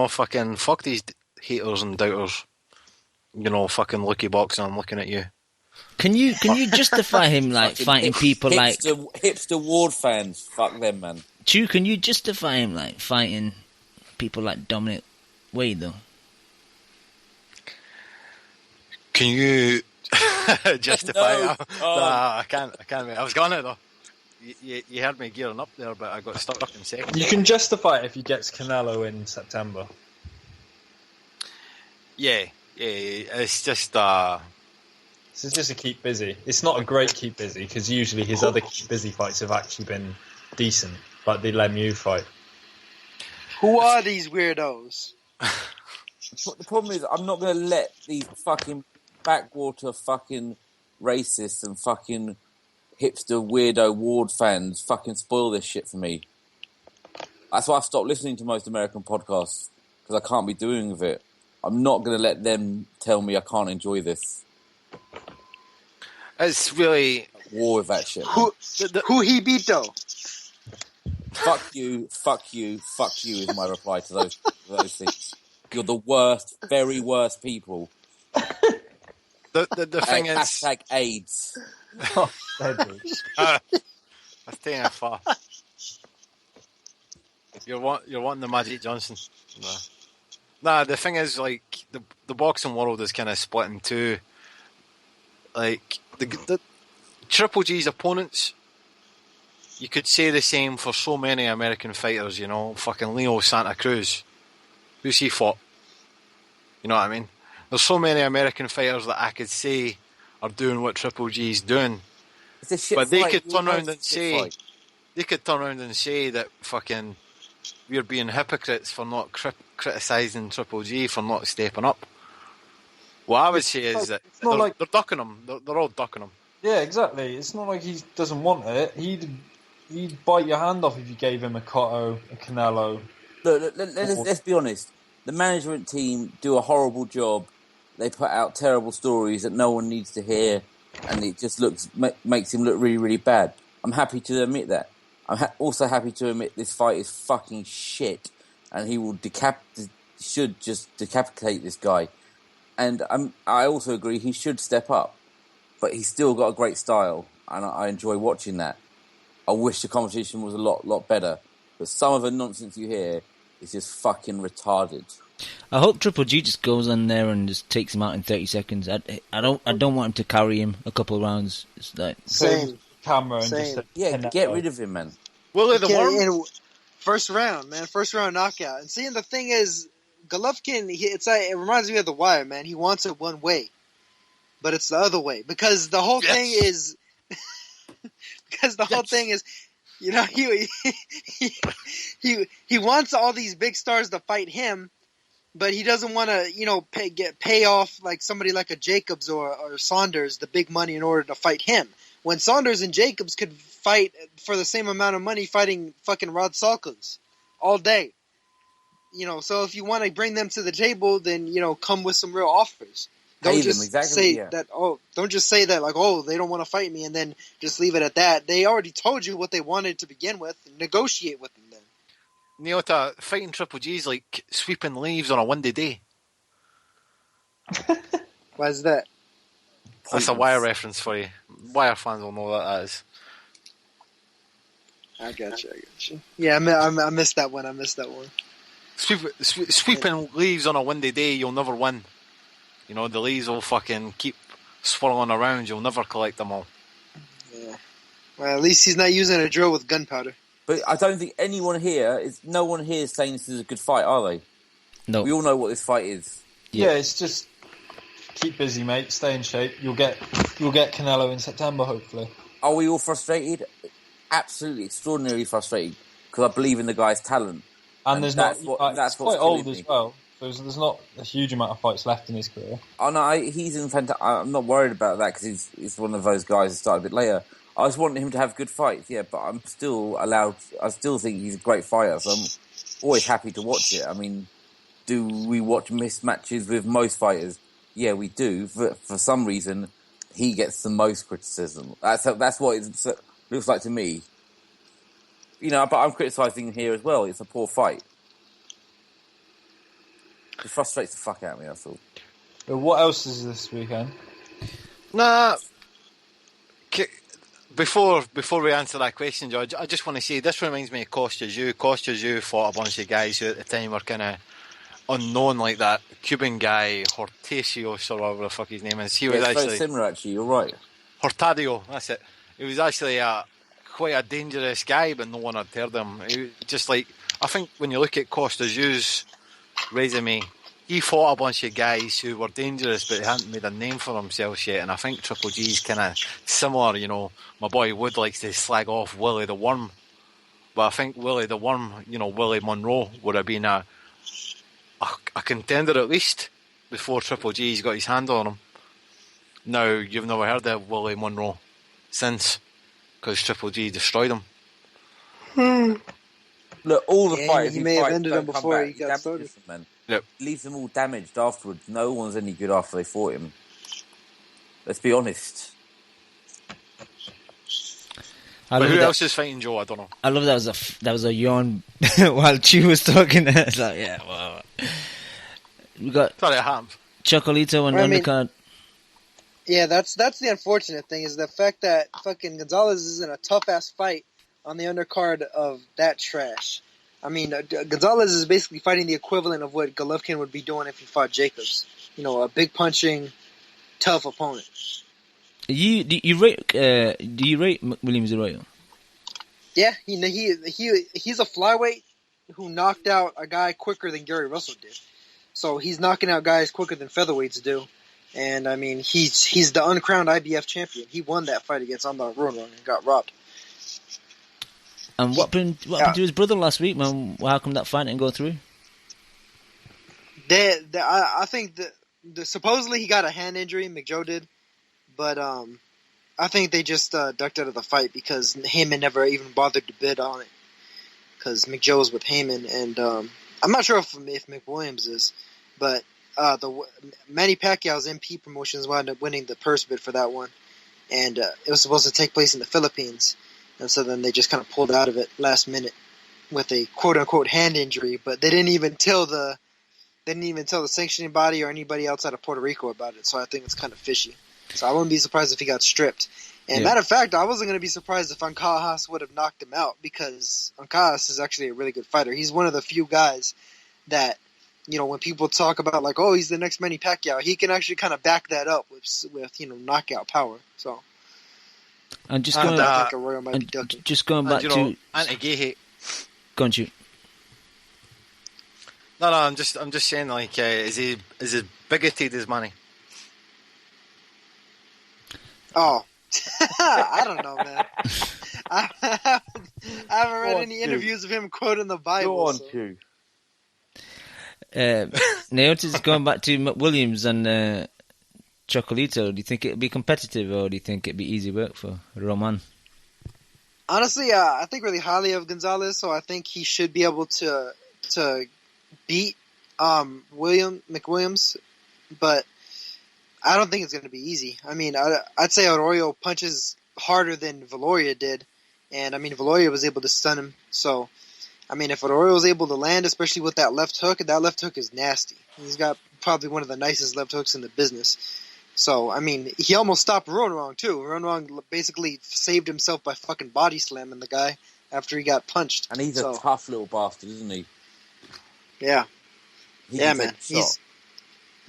Fucking fuck these haters and doubters. Fucking Lucky Boxing, I'm looking at you. Can you justify him fighting people hipster Ward fans? Fuck them, man. Chew, can you justify him fighting people like Dominic Wade though? Can you justify No. it? Nah, I can't. Mate. I was gonna though. You had me gearing up there, but I got stuck in second. You can justify it if he gets Canelo in September. Yeah. It's just. This is just a keep busy. It's not a great keep busy because usually his other keep busy fights have actually been decent, like the Lemieux fight. Who are these weirdos? The problem is, I'm not going to let these fucking backwater fucking racists and fucking hipster weirdo Ward fans fucking spoil this shit for me. That's why I stopped listening to most American podcasts, because I can't be doing with it. I'm not going to let them tell me I can't enjoy this. It's really war with that shit. Who he beat though? Fuck you is my reply to those things. You're the worst, very worst people. The thing is, hashtag AIDS. That's taking it far. You're wanting the Magic Johnson. Nah, the thing is, the boxing world is kind of split in two. The Triple G's opponents, you could say the same for so many American fighters, fucking Leo Santa Cruz. Who's he fought? You know what I mean? There's so many American fighters that I could say are doing what Triple G's doing. But they could turn around and say that fucking we're being hypocrites for not criticising Triple G for not stepping up. What I would say is that they're ducking him. They're all ducking him. Yeah, exactly. It's not like he doesn't want it. He'd bite your hand off if you gave him a Cotto, a Canelo. Look, let's be honest. the management team do a horrible job. They put out terrible stories that no one needs to hear, and it just makes him look really, really bad. I'm happy to admit that. I'm also happy to admit this fight is fucking shit, and he will should just decapitate this guy. And I also agree he should step up, but he's still got a great style, and I enjoy watching that. I wish the competition was a lot better, but some of the nonsense you hear is just fucking retarded. I hope Triple G just goes on there and just takes him out in 30 seconds. I don't want him to carry him a couple of rounds. It's like Same. Camera and Same. just Get rid of him, man. Willie the Worm? First round, man. First round knockout. And seeing the thing is, Golovkin, it reminds me of The Wire, man. He wants it one way, but it's the other way. Because the whole thing is... whole thing is, you know, he wants all these big stars to fight him, but he doesn't want to, you know, pay off like somebody like a Jacobs or Saunders the big money in order to fight him. When Saunders and Jacobs could fight for the same amount of money fighting fucking Rod Salkos all day. You know, so if you want to bring them to the table, then, you know, come with some real offers. Don't just say that, don't just say that like, they don't want to fight me and then just leave it at that. They already told you what they wanted to begin with. Negotiate with them then. Neota, fighting Triple G is like sweeping leaves on a windy day. Why is that? That's a Wire reference for you. Wire fans will know what that is. I got you. Yeah, I missed that one. Sweeping leaves on a windy day, you'll never win. You know, the leaves will fucking keep swirling around. You'll never collect them all. Yeah. Well, at least he's not using a drill with gunpowder. But I don't think no one here is saying this is a good fight, are they? No. We all know what this fight is. Yeah, it's just keep busy, mate. Stay in shape. You'll get Canelo in September, hopefully. Are we all frustrated? Absolutely, extraordinarily frustrated because I believe in the guy's talent. And there's that's quite old as well. There's not a huge amount of fights left in his career. Oh no, he's in fantastic. I'm not worried about that because he's one of those guys who started a bit later. I just want him to have good fights, yeah. But I'm still allowed. I still think he's a great fighter, so I'm always happy to watch it. I mean, do we watch missed matches with most fighters? Yeah, we do. For some reason, he gets the most criticism. That's what it looks like to me. You know, but I'm criticising here as well. It's a poor fight. It frustrates the fuck out of me, that's all. What else is this weekend? Nah. Before we answer that question, George, I just want to say this reminds me of Kostya Tszyu. Kostya Tszyu fought a bunch of guys who at the time were kind of unknown, like that Cuban guy, Hortesios or whatever the fuck his name is. He was actually very similar, actually. You're right. Hortadio, that's it. He was actually quite a dangerous guy, but no one had heard him. He just like, I think when you look at Kostya Tszyu's resume, he fought a bunch of guys who were dangerous but they hadn't made a name for themselves yet, and I think Triple G's kind of similar. You know, my boy Wood likes to slag off Willie the Worm, but I think Willie the Worm, you know, Willie Monroe would have been a contender at least before Triple G's got his hand on him. Now, you've never heard of Willie Monroe since, because Triple G destroyed him. Look, all the fighters he may have ended him before he got started. Yep. Leaves them all damaged afterwards. No one's any good after they fought him. Let's be honest. But who else is fighting Joe? I don't know. I love that was a yawn while Chu was talking. It's like, yeah, wow. We got Chocolito and undercard. Yeah, that's the unfortunate thing is the fact that fucking Gonzalez is in a tough ass fight on the undercard of that trash. I mean, Gonzalez is basically fighting the equivalent of what Golovkin would be doing if he fought Jacobs. You know, a big punching, tough opponent. Do you rate Williams Arroyo? Yeah, he's a flyweight who knocked out a guy quicker than Gary Russell did. So he's knocking out guys quicker than featherweights do. And I mean, he's the uncrowned IBF champion. He won that fight against Amar Rooney and got robbed. And what happened to his brother last week, man? How come that fight didn't go through? I think supposedly he got a hand injury, McJoe did, but I think they just ducked out of the fight because Heyman never even bothered to bid on it because McJoe's with Heyman, and I'm not sure if McWilliams is, but Manny Pacquiao's MP Promotions wound up winning the purse bid for that one, and it was supposed to take place in the Philippines, and so then they just kind of pulled out of it last minute with a quote unquote hand injury, but they didn't even tell the sanctioning body or anybody outside of Puerto Rico about it. So I think it's kind of fishy. So I wouldn't be surprised if he got stripped. And matter of fact, I wasn't going to be surprised if Ancajas would have knocked him out, because Ancajas is actually a really good fighter. He's one of the few guys that, when people talk about like, oh, he's the next Manny Pacquiao, he can actually kind of back that up with knockout power. So, and just going, going, think Arroyo might be ducking. Just going back to Anti-gay. Go on, shoot. No, I'm just saying, like, is he as bigoted as Manny? Oh, I don't know, man. I haven't read any interviews of him quoting the Bible. Go on, so. Q. Naota's going back to McWilliams and Chocolito. Do you think it'd be competitive, or do you think it'd be easy work for Roman? Honestly, I think really highly of Gonzalez, so I think he should be able to beat McWilliams, but I don't think it's going to be easy. I mean, I'd say Arroyo punches harder than Valoria did, and I mean, Valoria was able to stun him. So, I mean, if Arroyo was able to land, especially with that left hook is nasty. He's got probably one of the nicest left hooks in the business. So, I mean, he almost stopped Ruanwong, too. Ruanwong basically saved himself by fucking body slamming the guy after he got punched. And he's a tough little bastard, isn't he? Yeah. Man.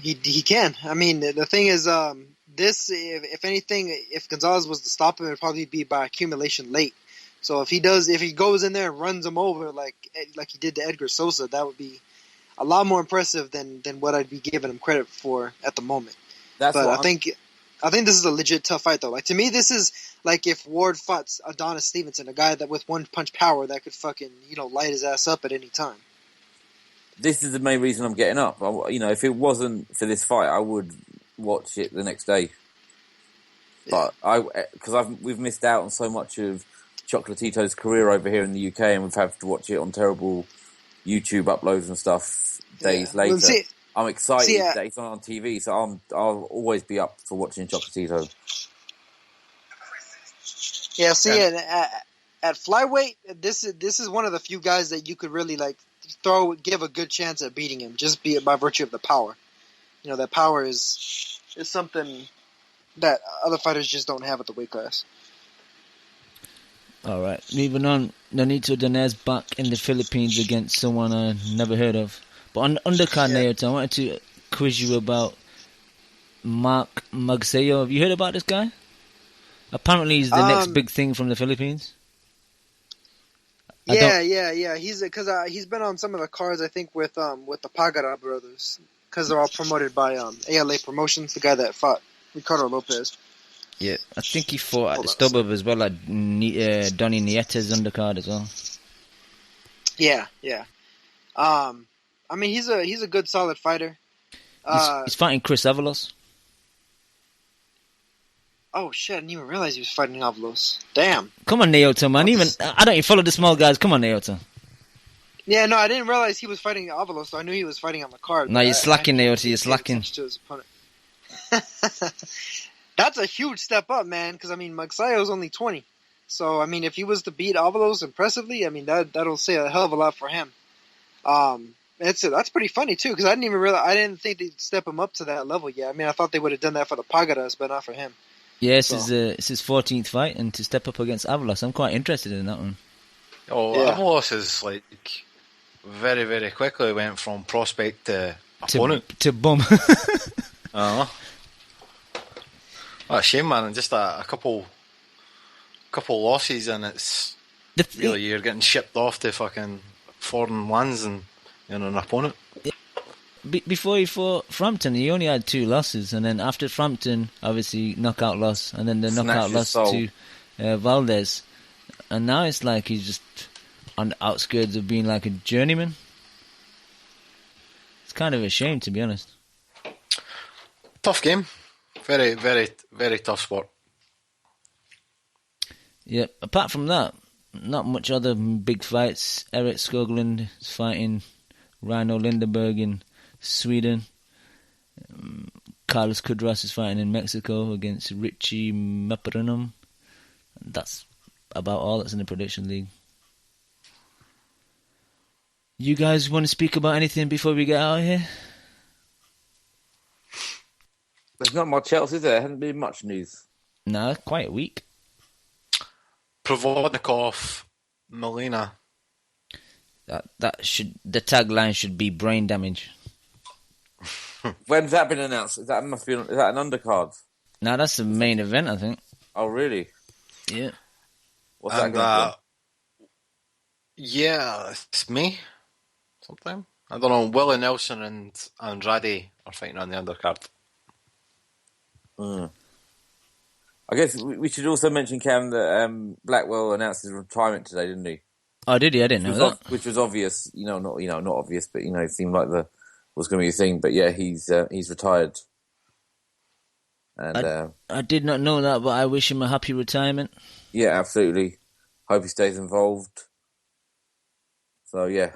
He can. I mean, the thing is, if anything, if Gonzalez was to stop him, it would probably be by accumulation late. So if he goes in there and runs him over like he did to Edgar Sosa, that would be a lot more impressive than what I'd be giving him credit for at the moment. I think this is a legit tough fight, though. Like, to me, this is like if Ward fought Adonis Stevenson, a guy that with one punch power that could fucking light his ass up at any time. This is the main reason I'm getting up. If it wasn't for this fight, I would watch it the next day. Yeah. But we've missed out on so much of Chocolatito's career over here in the UK, and we've had to watch it on terrible YouTube uploads and stuff days later. Well, I'm excited that he's on TV, so I'll always be up for watching Chocolatito. Yeah, at flyweight, this is one of the few guys that you could really give a good chance at beating him, just by virtue of the power. That power is something that other fighters just don't have at the weight class. All right, moving on. Nonito Dones back in the Philippines against someone I never heard of. But on undercard, Naoto, I wanted to quiz you about Mark Magsayo. Have you heard about this guy? Apparently, he's the next big thing from the Philippines. Yeah. He's been on some of the cards, I think, with the Pagara brothers, because they're all promoted by ALA Promotions, the guy that fought Ricardo Lopez. Yeah, I think he fought at the StubHub as well, like Donny Nieta's undercard as well. Yeah. I mean, he's a good, solid fighter. He's fighting Chris Avalos. Oh shit! I didn't even realize he was fighting Avalos. Damn. Come on, Naoto, man. I don't even follow the small guys. Come on, Naoto. Yeah, no, I didn't realize he was fighting Avalos. So I knew he was fighting on the card. No, you're slacking, Naoto. You're slacking. To his opponent. That's a huge step up, man. Because I mean, Magsayo's only 20. So I mean, if he was to beat Avalos impressively, I mean that'll say a hell of a lot for him. That's pretty funny too, because I didn't think they'd step him up to that level yet. I mean, I thought they would have done that for the Pagadas, but not for him. Yeah, it's his 14th fight, and to step up against Avalos, I'm quite interested in that one. Oh, yeah. Avalos is very, very quickly went from prospect to opponent to bum. What a shame, man! Just a couple losses, and it's really you're getting shipped off to fucking foreign lands and an opponent. Before he fought Frampton, he only had 2 losses, and then after Frampton, obviously knockout loss, and then the knockout loss to Valdez, and now it's like he's just on the outskirts of being like a journeyman. It's kind of a shame, to be honest. Tough game, very, very, very tough sport. Yeah. Apart from that, not much other big fights. Eric Skoglund is fighting Rhino Lindenberg in Sweden. Carlos Cudras is fighting in Mexico against Richie Meprenum. That's about all that's in the prediction league. You guys want to speak about anything before we get out of here? There's not much else, is there? There hasn't been much news. Nah, quite a week. Provodnikov, Molina. That should, the tagline should be brain damage. When's that been announced? Is that an undercard? Nah, that's the main event, I think. Oh, really? Yeah. What's that going to Yeah, it's me. Sometime. I don't know. Willie Nelson and Andrade are fighting on the undercard. I guess we should also mention, Cam, that Blackwell announced his retirement today, didn't he? Oh, did he? I didn't know that. Which was obvious, not obvious, but it seemed like was going to be a thing. But yeah, he's retired. And I did not know that, but I wish him a happy retirement. Yeah, absolutely. Hope he stays involved. So yeah,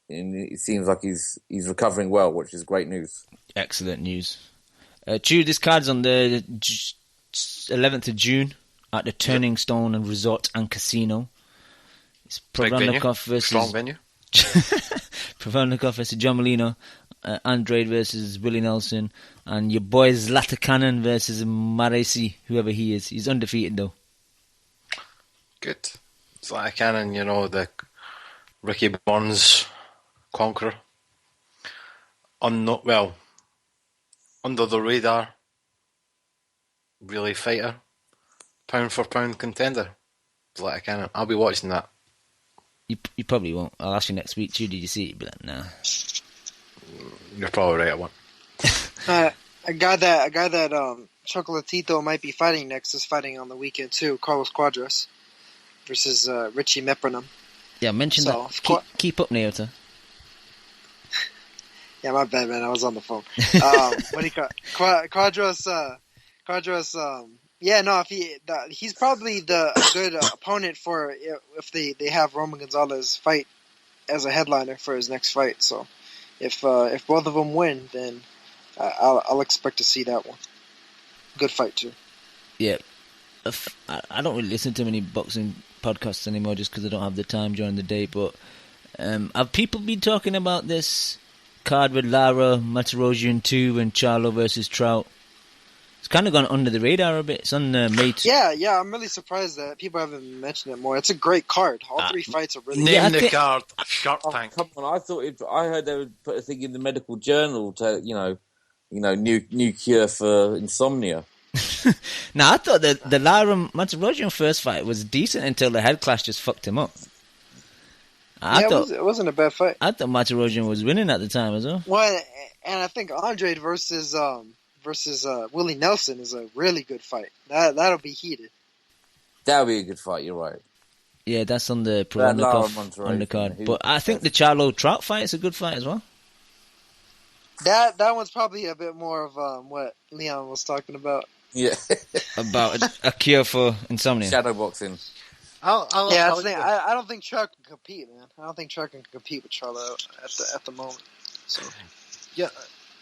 it seems like he's recovering well, which is great news. Excellent news. This card's on the 11th of June at the Turning Stone and Resort and Casino. It's Provodnikov versus... Strong venue. Provodnikov versus John Molina, Andrade versus Willie Nelson, and your boy Zlatikanen versus Maresi, whoever he is. He's undefeated, though. Good. Zlatikanen, the Ricky Burns conqueror. Under the radar, really fighter, pound for pound contender. Zlatikanen. I'll be watching that. You probably won't. I'll ask you next week, too. Did you see it? You'll be like, nah. You're probably right, I won't. A guy that Chocolatito might be fighting next is fighting on the weekend too. Carlos Cuadras versus Richie Meprenum. Yeah, mention that. Keep up, Naota. Yeah, my bad, man. I was on the phone. What do you call Cuadras? Yeah, no. He's probably the good opponent for if they have Roman Gonzalez fight as a headliner for his next fight. So if both of them win, then I'll expect to see that one. Good fight too. Yeah, I don't really listen to many boxing podcasts anymore just because I don't have the time during the day. But have people been talking about this card with Lara, Matarosian 2 and Charlo versus Trout? It's kind of gone under the radar a bit. It's on May. Yeah. I'm really surprised that people haven't mentioned it more. It's a great card. All three fights are really. Name the card. Shark Tank. Come on! I heard they would put a thing in the medical journal to new cure for insomnia. Now I thought that the Lara Matarosian first fight was decent until the head clash just fucked him up. It wasn't a bad fight. I thought Matarosian was winning at the time as well. Well, and I think Andrade versus Willie Nelson is a really good fight. That'll be heated. That'll be a good fight. You're right. Yeah, that's on the Provodnikov undercard. But I think the Charlo Trout fight is a good fight as well. That one's probably a bit more of what Leon was talking about. Yeah, about a cure for insomnia. Shadowboxing. I don't think Trout can compete, man. I don't think Trout can compete with Charlo at the moment. So yeah.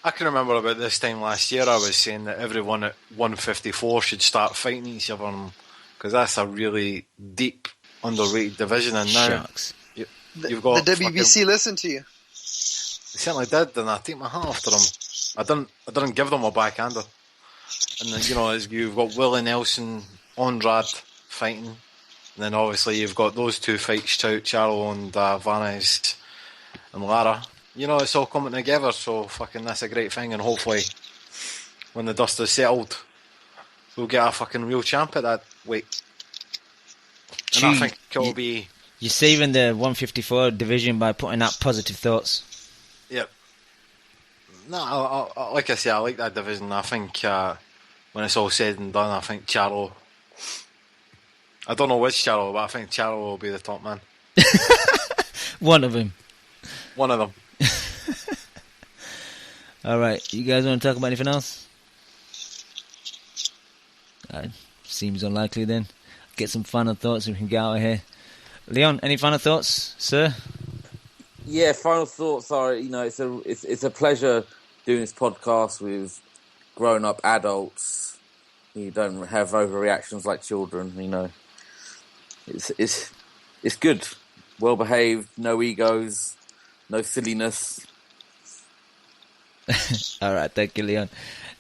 I can remember about this time last year I was saying that everyone at 154 should start fighting each other because that's a really deep, underrated division. And now you've got the WBC listened to you. They certainly did, and I take my hat off to them. I didn't give them a backhander. And then, you've got Willie Nelson, Andrade fighting, and then obviously you've got those two fights, Charlo and Vanez and Lara. It's all coming together, so fucking that's a great thing, and hopefully when the dust is settled, we'll get a fucking real champ at that weight. And I think it'll be... You're saving the 154 division by putting out positive thoughts. Yep. No, like I say, I like that division. I think when it's all said and done, I think Charlo... I don't know which Charlo, but I think Charlo will be the top man. One of them. One of them. Alright, you guys want to talk about anything else? Seems unlikely then. Get some final thoughts and we can get out of here. Leon, any final thoughts, sir? Yeah, final thoughts are, it's a pleasure doing this podcast with grown-up adults. You don't have overreactions like children, It's good. Well-behaved, no egos, no silliness. All right, thank you, Leon.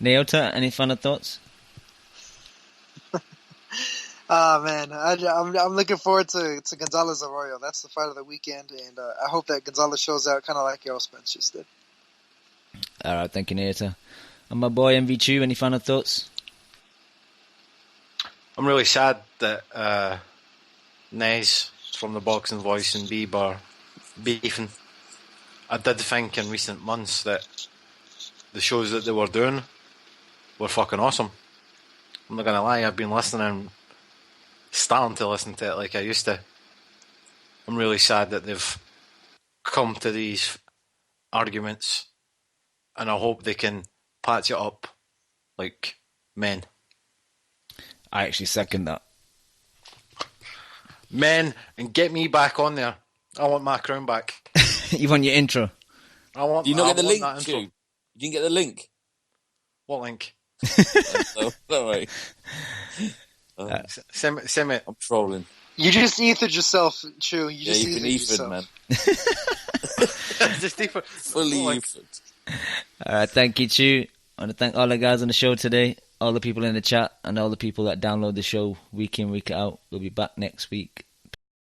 Naota, any final thoughts? Ah, man, I'm looking forward to Gonzalez Arroyo. That's the fight of the weekend, and I hope that Gonzalez shows out kind of like Errol Spence just did. All right, thank you, Naota. And my boy MV2, any final thoughts? I'm really sad that Nez from the Boxing Voice and Beeb are beefing. I did think in recent months that the shows that they were doing were fucking awesome. I'm not gonna lie, I've been listening, starting to listen to it like I used to. I'm really sad that they've come to these arguments, and I hope they can patch it up like men. I actually second that. Men, and get me back on there. I want my crown back. You want your intro? I want. Do you not get the link, that intro. Stu? You didn't get the link? What link? No, don't worry. Send me. I'm trolling. You just ethered yourself, Chu. You Yeah, just you've been ethered ethered, yourself. man. Just deeper. Fully ethered. All right, thank you, Chu. I want to thank all the guys on the show today, all the people in the chat, and all the people that download the show week in, week out. We'll be back next week.